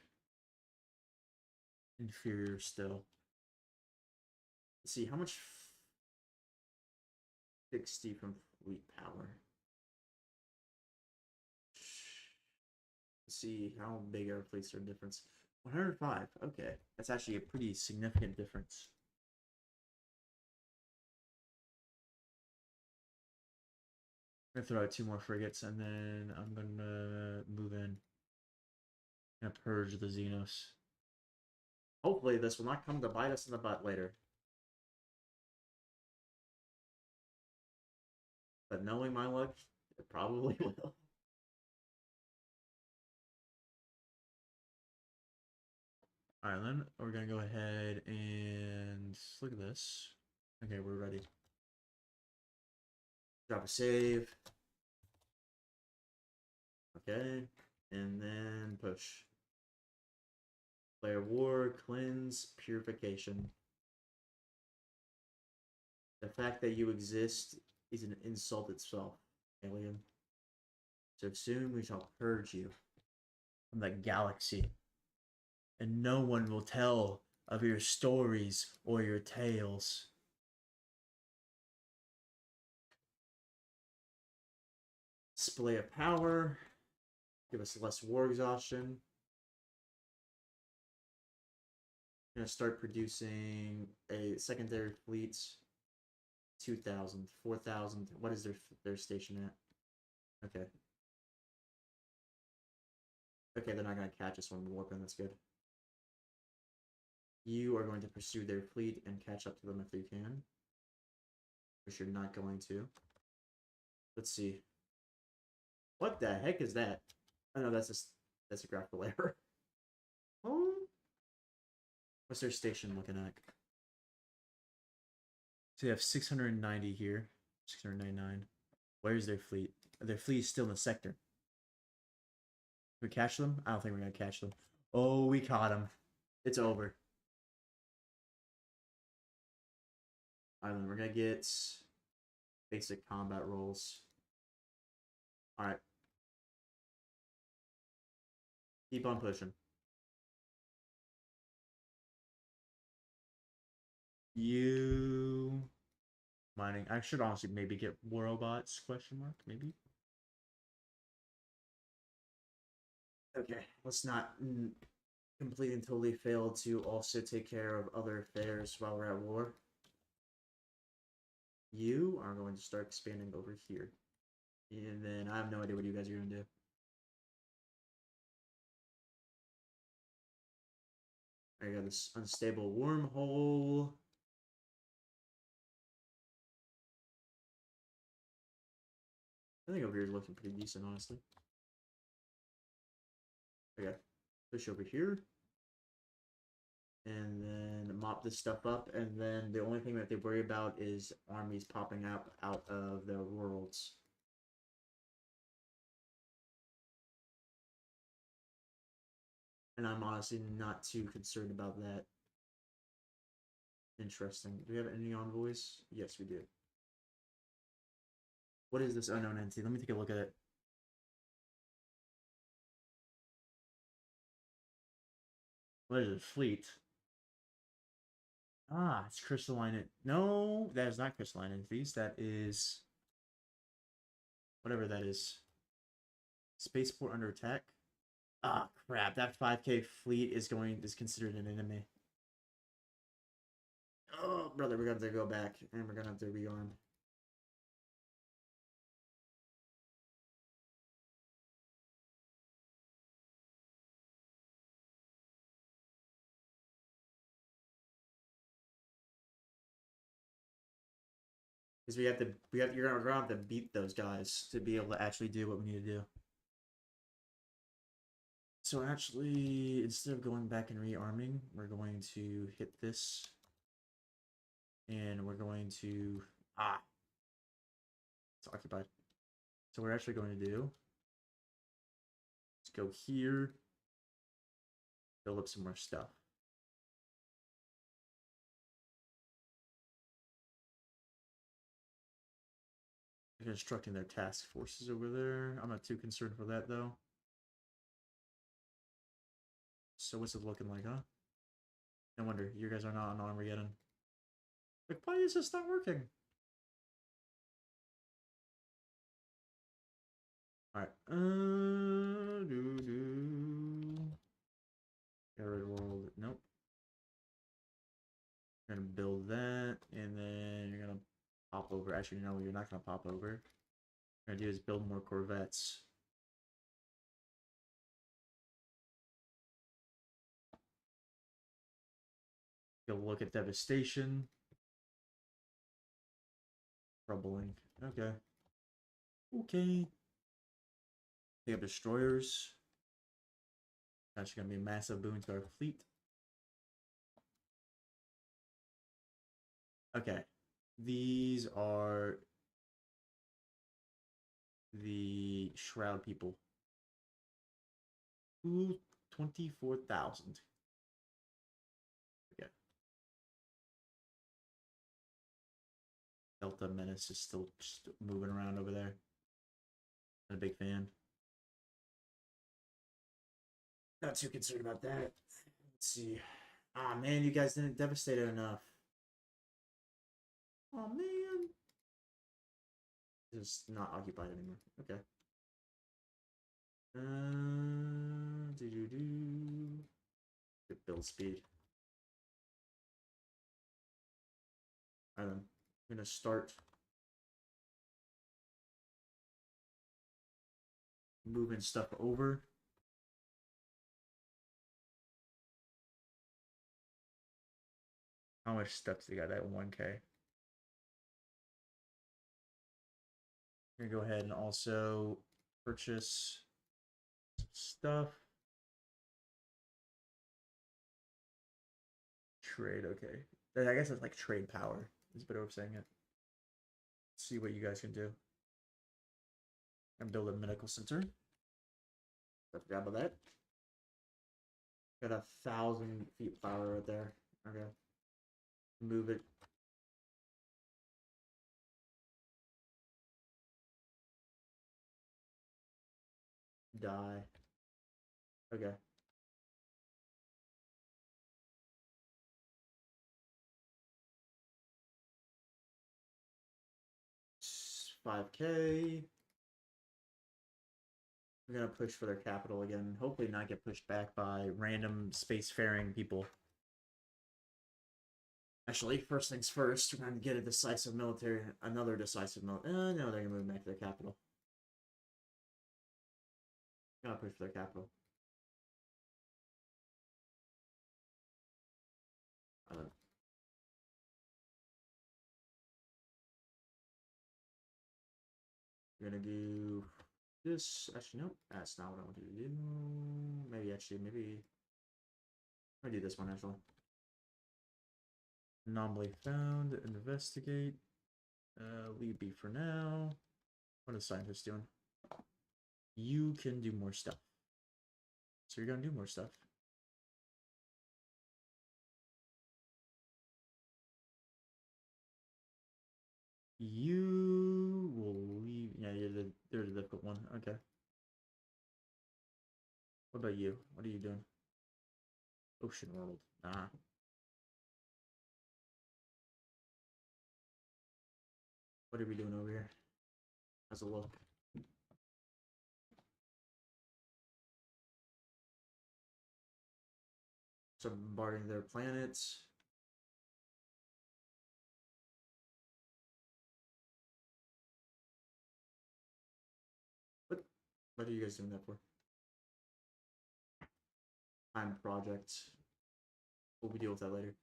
Inferior still. Let's see, how much 60 from fleet power? Let's see how big our fleets are difference. 105. Okay. That's actually a pretty significant difference. I'm gonna throw out 2 more frigates and then I'm gonna move in. I'm gonna purge the Xenos. Hopefully this will not come to bite us in the butt later. But knowing my luck, it probably will. Alright, then we're gonna go ahead and look at this. Okay, we're ready. Drop a save. Okay, and then push. Player war, cleanse, purification. The fact that you exist is an insult itself, alien. So soon we shall purge you from the galaxy, and no one will tell of your stories or your tales. Display of power. Give us less war exhaustion. I'm gonna start producing a secondary fleets. 2,000, 4,000. What is their station at? Okay. Okay, they're not gonna catch us when we warp in. That's good. You are going to pursue their fleet and catch up to them if you can. Which you're not going to. Let's see. What the heck is that? Oh no, that's a graphical error. Oh. What's their station looking at? So they have 690 here. 699. Where's their fleet? Their fleet is still in the sector. Can we catch them? I don't think we're gonna catch them. Oh, we caught them. It's over. Alright, then we're gonna get basic combat rolls. Alright. Keep on pushing. You mining. I should honestly maybe get war robots, question mark, maybe. Okay, let's not completely and totally fail to also take care of other affairs while we're at war. You are going to start expanding over here. And then I have no idea what you guys are going to do. I got this unstable wormhole. I think over here is looking pretty decent, honestly. Okay, push over here. And then mop this stuff up. And then the only thing that they worry about is armies popping up out of the worlds. And I'm honestly not too concerned about that. Interesting. Do we have any envoys? Yes, we do. What is this unknown entity? Let me take a look at it. What is it? Fleet. Ah, it's crystalline. No, that is not crystalline entities. That is whatever that is. Spaceport under attack. Ah, crap. That 5K fleet is considered an enemy. Oh, brother, we're gonna have to go back and we're gonna have to rearm. Because you're gonna have to beat those guys to be able to actually do what we need to do. So actually, instead of going back and rearming, we're going to hit this. And we're going to... Ah! It's occupied. So we're actually going to do... Let's go here. Build up some more stuff. They're constructing their task forces over there. I'm not too concerned for that, though. So what's it looking like, huh? No wonder you guys are not on Armageddon. Like, why is this not working? Alright. Arid world. Nope. You're gonna build that, and then you're gonna pop over. Actually, no, you're not gonna pop over. What you're gonna do is build more corvettes. Go look at devastation. Troubling. Okay. Okay. They have destroyers. That's gonna be a massive boon to our fleet. Okay. These are the Shroud people. Ooh, 24,000. Okay. Delta Menace is still just moving around over there. Not a big fan. Not too concerned about that. Let's see. Ah, man, you guys didn't devastate it enough. Oh, man. It's not occupied anymore. Okay. Good build speed. Alright then. I'm gonna start moving stuff over. How much steps do you got at 1K? I'm gonna go ahead and also purchase some stuff. Trade, okay. I guess it's like trade power. Is a better way of saying it. Let's see what you guys can do. And build a medical center. I forgot about that. Got 1,000 feet power right there. Okay. Move it. Die. Okay. 5K. We're gonna push for their capital again. Hopefully not get pushed back by random spacefaring people. Actually, first things first, we're gonna get a decisive military, another decisive military. No, they're gonna move back to their capital. Gotta push for their capital. We're gonna do this. Actually, no, that's not what I want to do. Maybe I'm gonna do this one actually. Anomaly found. Investigate. Leave B for now. What is scientist doing? You can do more stuff. So you're gonna do more stuff. You will leave. Yeah, you're the difficult one. Okay. What about you? What are you doing? Ocean world. Nah. What are we doing over here? How's it look? So bombarding their planets. What are you guys doing that for? Time project. We'll deal with that later.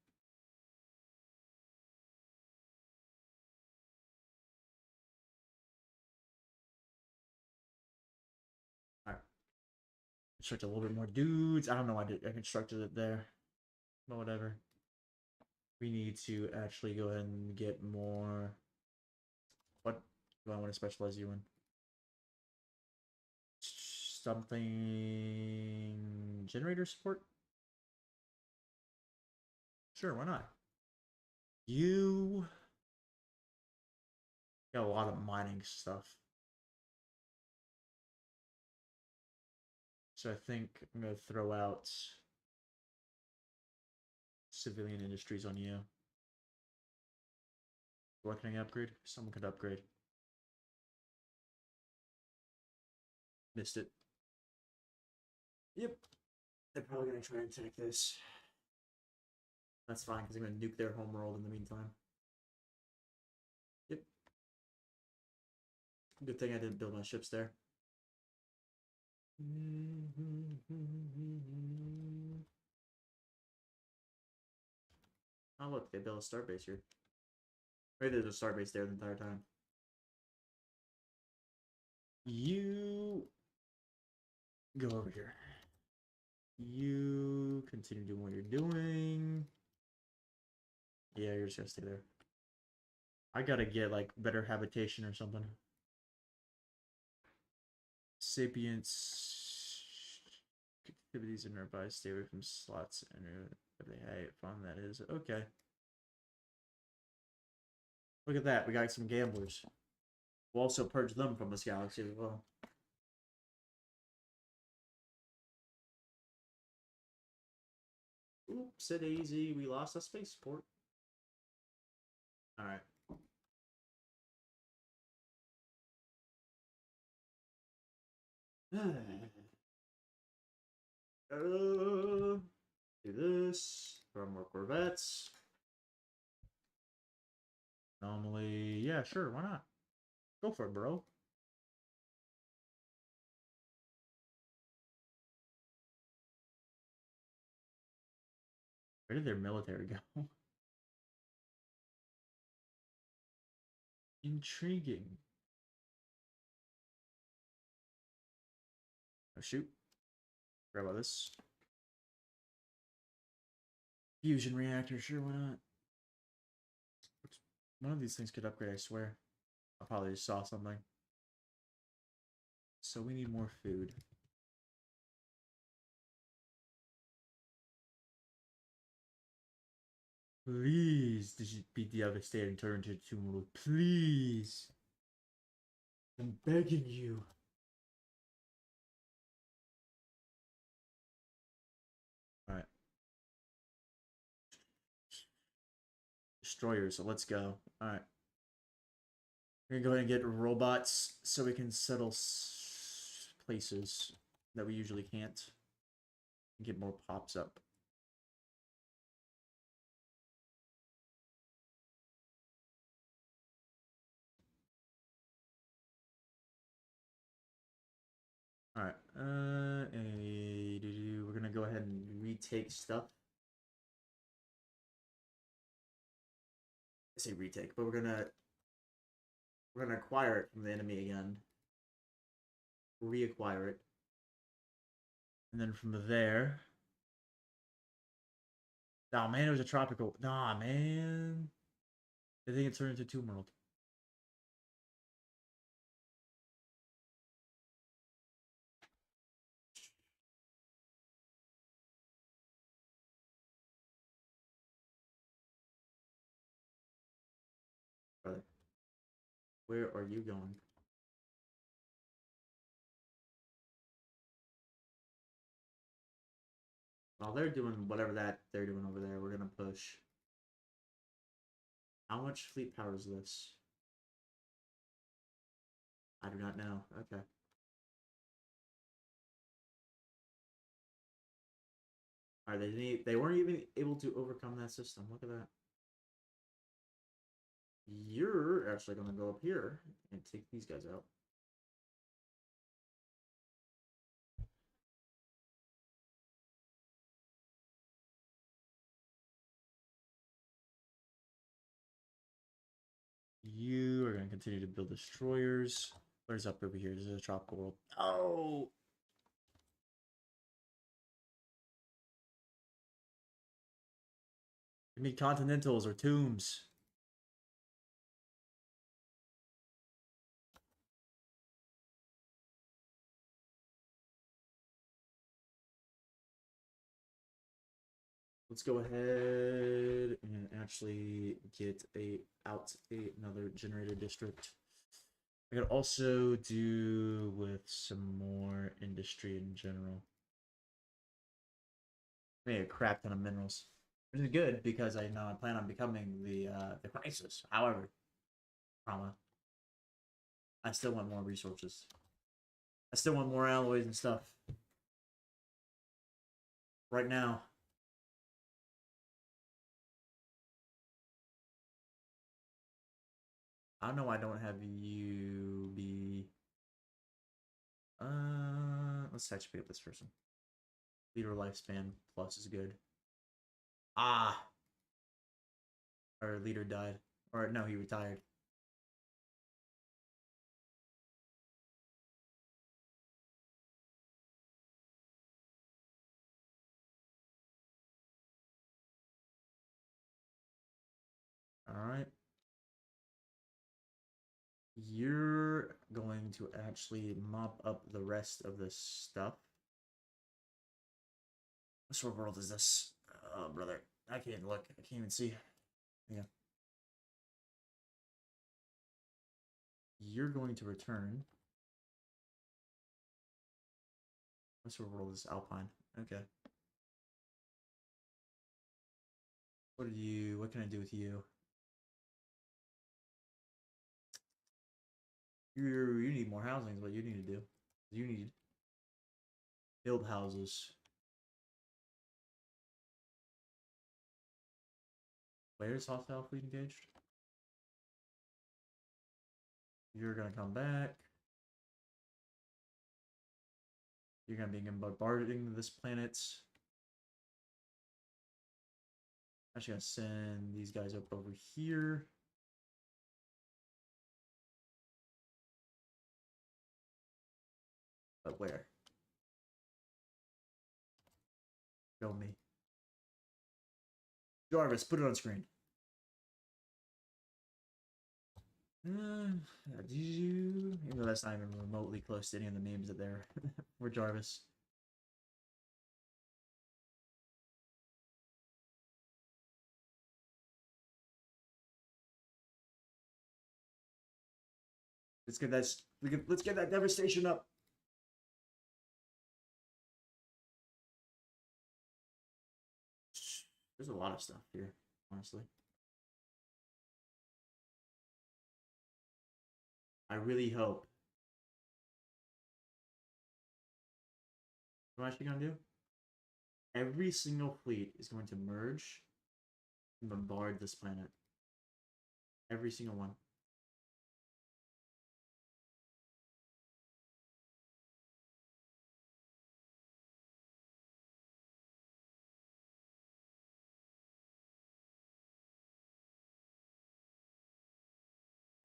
Alright. Construct a little bit more dudes. I don't know why I constructed it there. But whatever. We need to actually go ahead and get more. What do I want to specialize you in? Something generator support? Sure, why not? You got a lot of mining stuff. So I think I'm gonna throw out civilian industries on you. What can I upgrade? Someone could upgrade. Missed it. Yep. They're probably gonna try and take this. That's fine, because I'm gonna nuke their homeworld in the meantime. Yep. Good thing I didn't build my ships there. Oh look, they built a starbase here. Maybe there's a starbase there the entire time. You go over here. You continue doing what you're doing. Yeah, you're just gonna stay there. I gotta get like better habitation or something. Sapience activities are nearby. Stay away from slots and if they have fun, that is. Okay. Look at that. We got some gamblers. We'll also purge them from this galaxy as well. Oops, it easy. We lost a spaceport. Alright. Do this. Throw more corvettes. Anomaly. Yeah, sure. Why not? Go for it, bro. Where did their military go? Intriguing. Oh, shoot. Forgot about this. Fusion reactor, sure, why not? One of these things could upgrade, I swear. I probably just saw something. So we need more food. Please, this should be devastating. Turn into a tumor. Please. I'm begging you. Alright. Destroyers, so let's go. Alright. We're gonna go ahead and get robots so we can settle places that we usually can't. Get more pops up. All right. We're gonna go ahead and retake stuff. I say retake, but we're gonna acquire it from the enemy again. Reacquire it, and then from there. Nah, man, it was a tropical. Nah, man. I think it turned into Tomb World. Brother, where are you going? While they're doing whatever that they're doing over there, we're gonna push. How much fleet power is this? I do not know. Okay. Alright, they weren't even able to overcome that system. Look at that. You're actually gonna go up here and take these guys out. You are gonna continue to build destroyers. Where's up over here? This is a tropical world. Oh! Give me continentals or tombs. Let's go ahead and actually get another generator district. I could also do with some more industry in general. Made a crap ton of minerals, which is good because I know I plan on becoming the crisis. However, I still want more resources. I still want more alloys and stuff. Right now. I know I don't have you be. Let's actually pick up this person. Leader lifespan plus is good. Ah! Our leader died. Or no, he retired. Alright. You're going to actually mop up the rest of this stuff. What sort of world is this? Oh, brother. I can't look. I can't even see. Yeah. You're going to return. What sort of world is Alpine? Okay. What can I do with you? You need more housing is what you need to do. You need build houses. Where's hostile fleet engaged? You're gonna come back. You're gonna be bombarding this planet. I'm actually gonna send these guys up over here. But where? Show me. Jarvis, put it on screen. Did you? Even though that's not even remotely close to any of the names that there were Jarvis. Let's get that devastation up. There's a lot of stuff here, honestly. I really hope What I'm actually gonna do? Every single fleet is going to merge and bombard this planet. Every single one.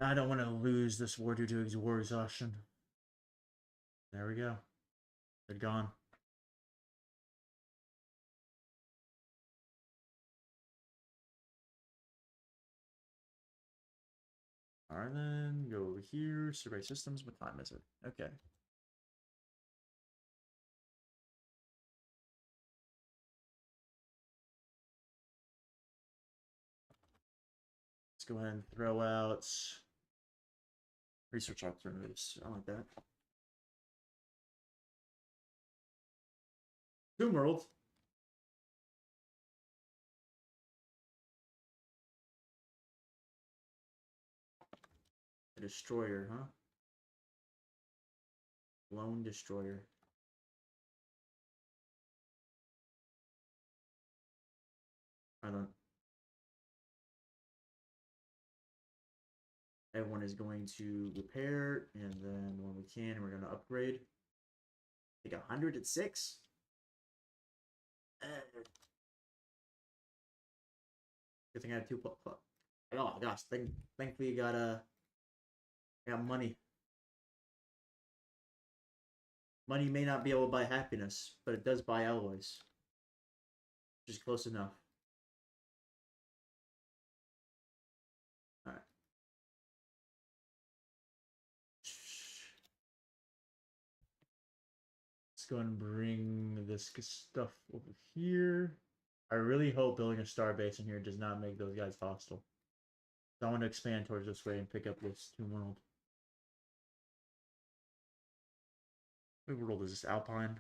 I don't want to lose this war due to war exhaustion. There we go. They're gone. Alright then, go over here, survey systems. What time is it? Okay. Let's go ahead and throw out research alternatives. I like that. Tomb World. A destroyer, huh? Lone destroyer. I don't. Everyone is going to repair, and then when we can, we're going to upgrade. Like 106? Good thing I have two. Oh gosh, thankfully you got money. Money may not be able to buy happiness, but it does buy alloys. Which is close enough. Alright. Let's go and bring this stuff over here. I really hope building a star base in here does not make those guys hostile. So I want to expand towards this way and pick up this Tomb World. What world is this? Alpine?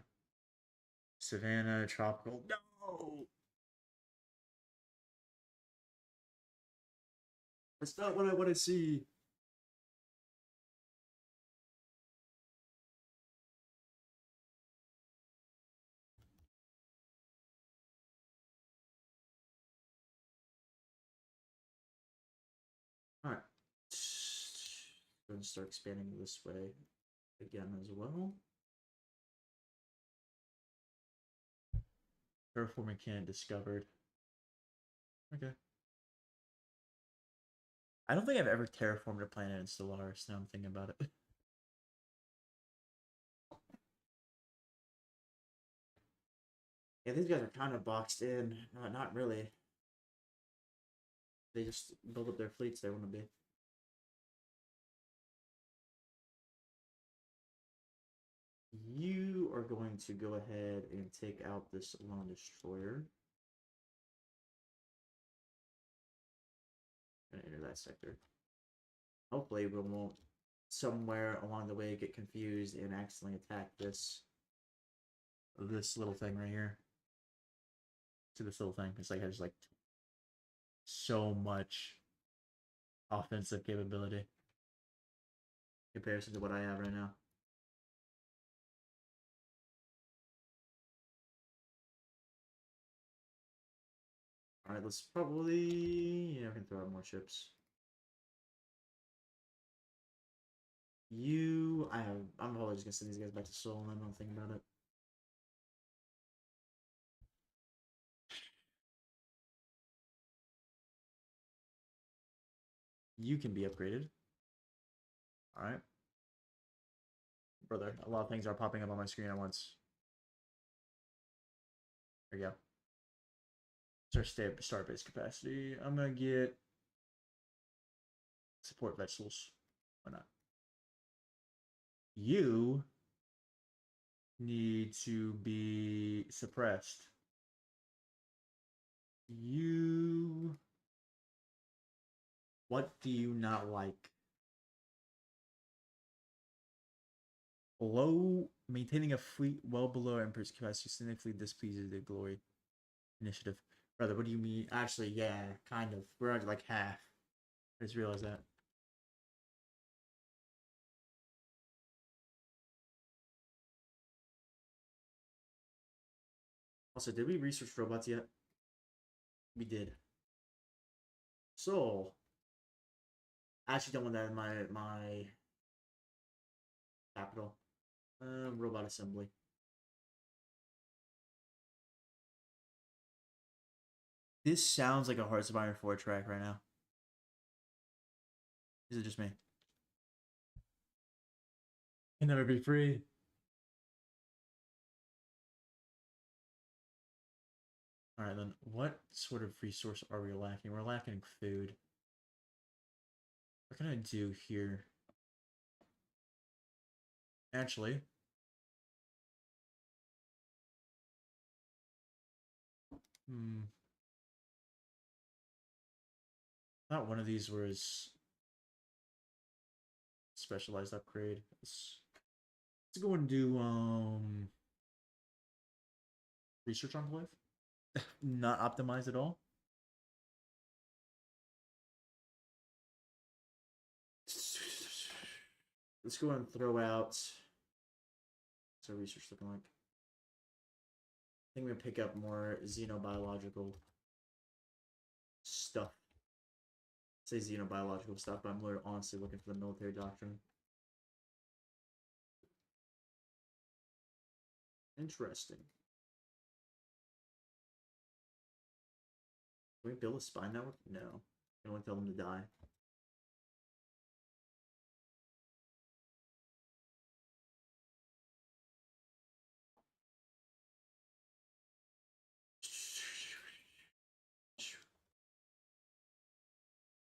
Savannah, tropical. No! That's not what I want to see. Alright. Going to start expanding this way again as well. Terraforming can't discovered. Okay. I don't think I've ever terraformed a planet in Stellaris, now I'm thinking about it. Yeah, these guys are kind of boxed in. Not really. They just build up their fleets they want to be. You are going to go ahead and take out this lone destroyer. Gonna enter that sector. Hopefully we won't somewhere along the way get confused and accidentally attack this little thing right here. To this little thing. It's like has like so much offensive capability in comparison to what I have right now. Alright, let's probably... Yeah, we can throw out more ships. I'm probably just gonna send these guys back to Seoul and I don't think about it. You can be upgraded. Alright. Brother, a lot of things are popping up on my screen at once. There you go. It's our starbase capacity. I'm gonna get support vegetables. Why not? You need to be suppressed. What do you not like? Maintaining a fleet well below Emperor's capacity significantly displeases the glory initiative. Brother, what do you mean? Actually, yeah, kind of. We're at like half. I just realized that. Also, did we research robots yet? We did. So, I actually don't want that in my capital. Robot assembly. This sounds like a Hearts of Iron 4 track right now. Is it just me? Can never be free. Alright then, what sort of resource are we lacking? We're lacking food. What can I do here? Actually, not one of these was specialized upgrade. Let's go and do research enclave. Not optimized at all. Let's go and throw out. What's our research looking like? I think we pick up more xenobiological stuff. I say xenobiological stuff, but I'm honestly looking for the military doctrine. Interesting. Can we build a spy network? No. I want to tell them to die.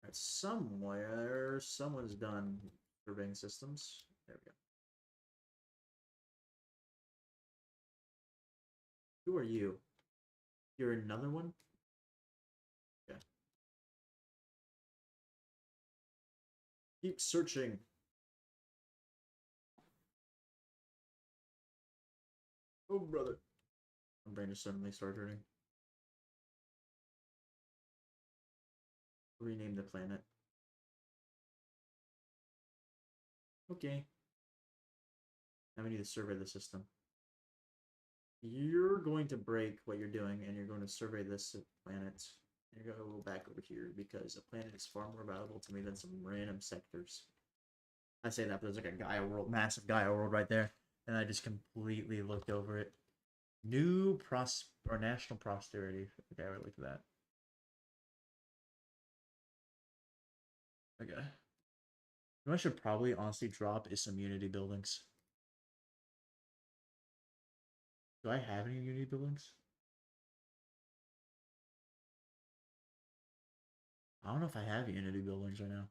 Alright, somewhere, someone's done surveying systems. There we go. Who are you? You're another one? Okay. Keep searching. Oh, brother. My brain just suddenly started hurting. Rename the planet. Okay. Now we need to survey the system. You're going to break what you're doing, and you're going to survey this planet. And you're going to go back over here, because a planet is far more valuable to me than some random sectors. I say that, but there's like a Gaia world, massive Gaia world right there, and I just completely looked over it. New national posterity. Okay, I would look at that. Okay. What I should probably honestly drop is some Unity buildings. Do I have any Unity buildings? I don't know if I have Unity buildings right now.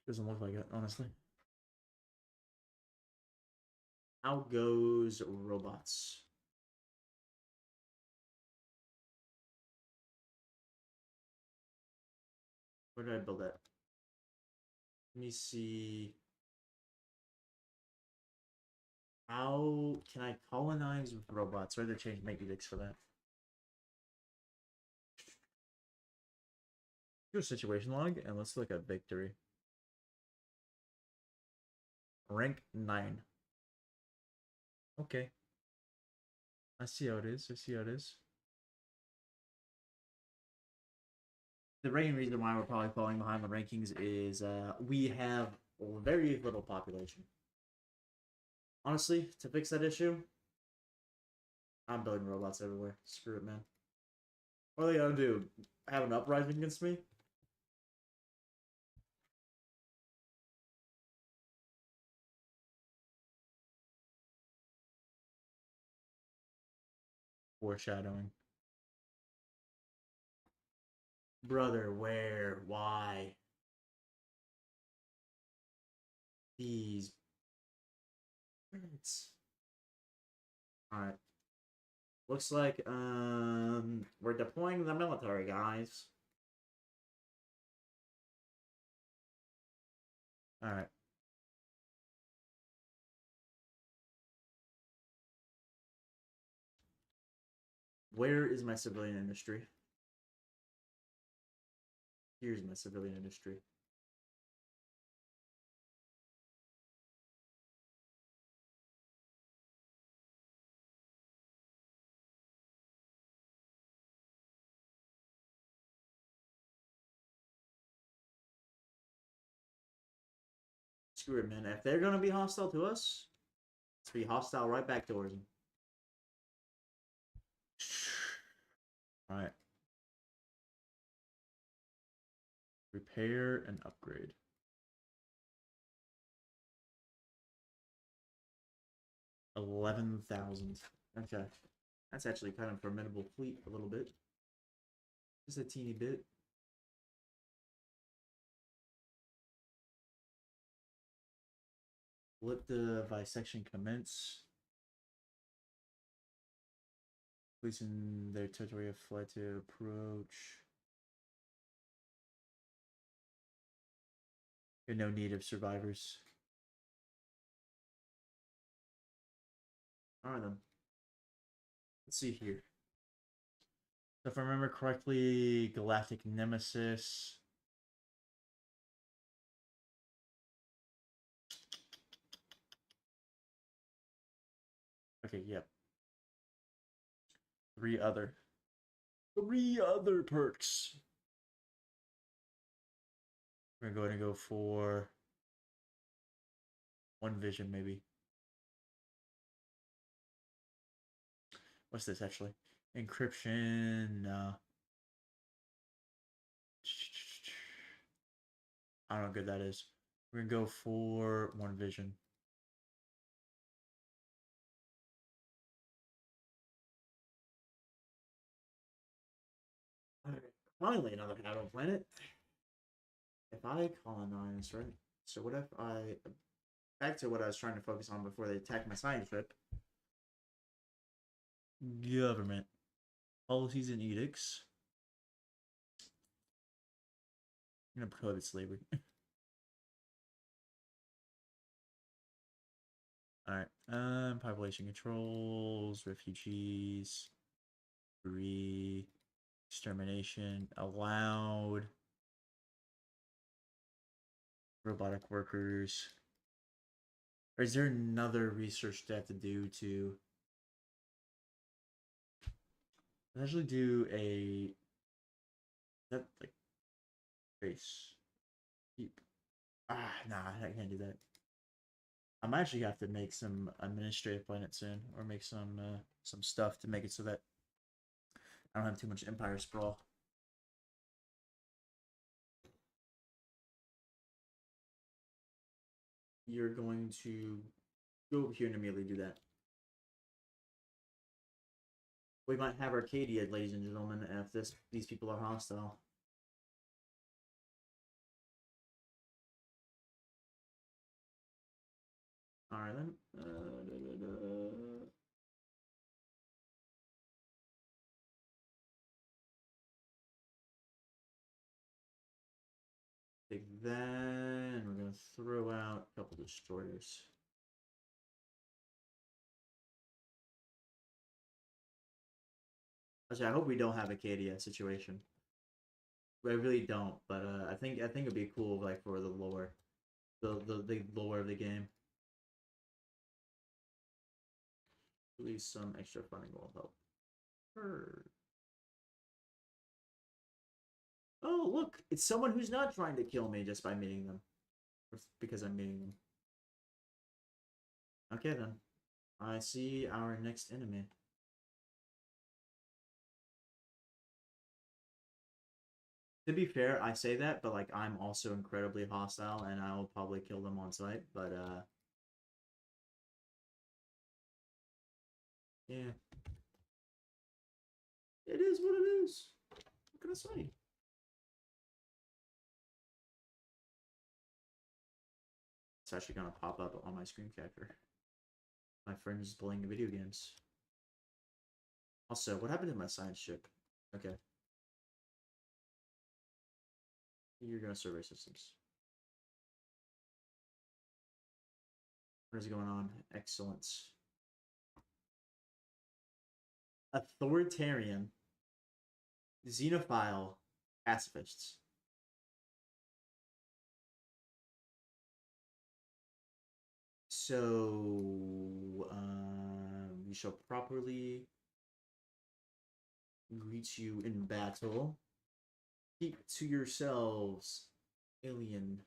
Doesn't look like it, honestly. How goes robots? Where did I build that? Let me see. How can I colonize with robots? Or they change make-edicts for that? Do a situation log, and let's look at victory. Rank 9. Okay. I see how it is. I see how it is. The main reason why we're probably falling behind the rankings is we have very little population. Honestly, to fix that issue, I'm building robots everywhere. Screw it, man. What are they gonna do? Have an uprising against me? Foreshadowing. Brother, where? Why? These birds. Alright. Looks like we're deploying the military, guys. Alright. Where is my civilian industry? Here's my civilian industry. Screw it, man. If they're gonna be hostile to us, let's be hostile right back towards them. Alright. Repair and upgrade. $11,000. Okay. That's actually kind of formidable fleet a little bit. Just a teeny bit. Let the visection commence. Police in their territory have fled to approach. There's no need of survivors. Alright then. Let's see here. So if I remember correctly, Galactic Nemesis. Okay, yep. Three other perks. We're going to go for one vision, maybe. What's this actually? Encryption. I don't know how good that is. We're gonna go for one vision. Alright, finally another habitable planet. If I colonize, right? So what if I... Back to what I was trying to focus on before they attacked my science ship. Government. Policies and edicts. I'm gonna prohibit slavery. Alright. Population controls, refugees, free, extermination, allowed, robotic workers. Or is there another research they have to do to actually do a that like base keep? Nah, I can't do that. I might actually have to make some administrative planet soon, or make some stuff to make it so that I don't have too much empire sprawl. You're going to go over here and immediately do that. We might have Arcadia, ladies and gentlemen, if these people are hostile. Alright then. Take that, and we're going to throw out a couple destroyers. Actually, I hope we don't have Acadia situation. I really don't, but I think it'd be cool, like, for the lore, the lore of the game. At least some extra funding will help. Oh, look, it's someone who's not trying to kill me just by meeting them, or because I'm meeting them. Okay then, I see our next enemy. To be fair, I say that, but like I'm also incredibly hostile, and I will probably kill them on sight. But yeah, it is what it is. What can I say? It's actually gonna pop up on my screen capture. My friend is playing video games. Also, what happened to my science ship? Okay. You're gonna survey systems. What is going on? Excellence. Authoritarian. Xenophile. Pacifists. So, we shall properly greet you in battle. Keep to yourselves, alien.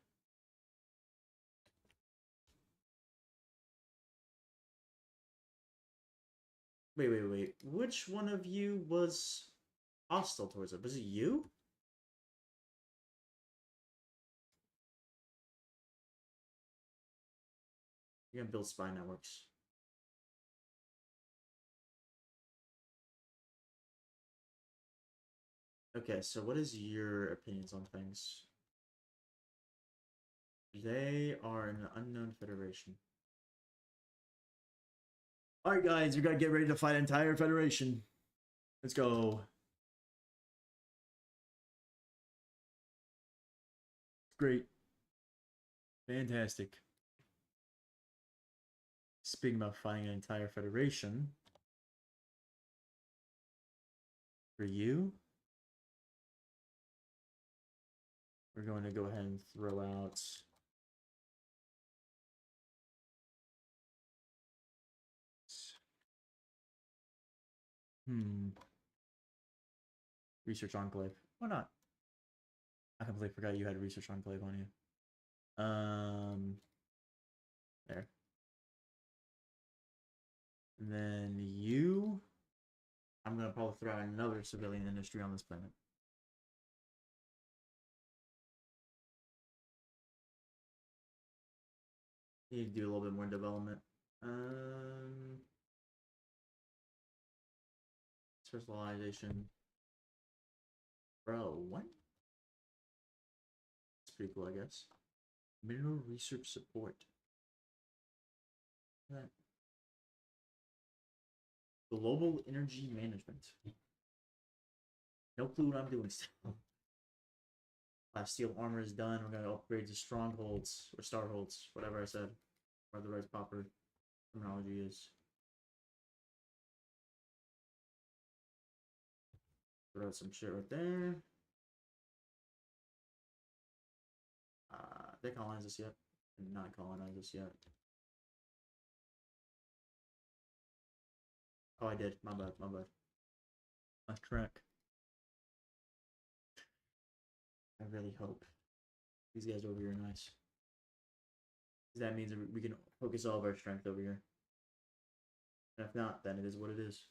Wait. Which one of you was hostile towards it? Was it you? You're gonna build spy networks. Okay, so what is your opinions on things? They are an unknown federation. Alright guys, we gotta get ready to fight an entire federation. Let's go. Great. Fantastic. Speaking about fighting an entire federation. For you, we're going to go ahead and throw out Research Enclave. Why not? I completely forgot you had Research Enclave on you. There. And then you, I'm gonna probably throw out another civilian industry on this planet. Need to do a little bit more development. Specialization. Bro, what? It's pretty cool, I guess. Mineral research support. That. Global energy management. No clue what I'm doing still. Steel armor is done. We're gonna upgrade to strongholds or starholds, whatever I said, or the right proper terminology is. Throw out some shit right there. They colonize us yet? Not colonize us yet. Oh, I did. My bad. Last track. I really hope these guys over here are nice. That means we can focus all of our strength over here. And if not, then it is what it is.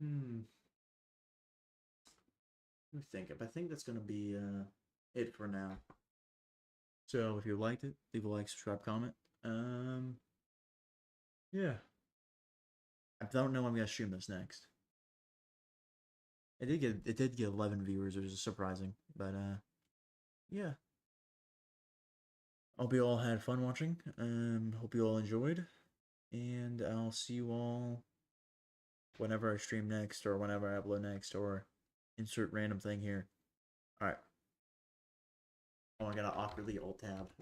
Let me think. I think that's gonna be it for now. So if you liked it, leave a like, subscribe, comment. Yeah. I don't know when I'm gonna stream this next. It did get 11 viewers, which is surprising. But yeah. Hope you all had fun watching. Hope you all enjoyed. And I'll see you all whenever I stream next, or whenever I upload next, or insert random thing here. Alright. Oh, I gotta awkwardly alt tab.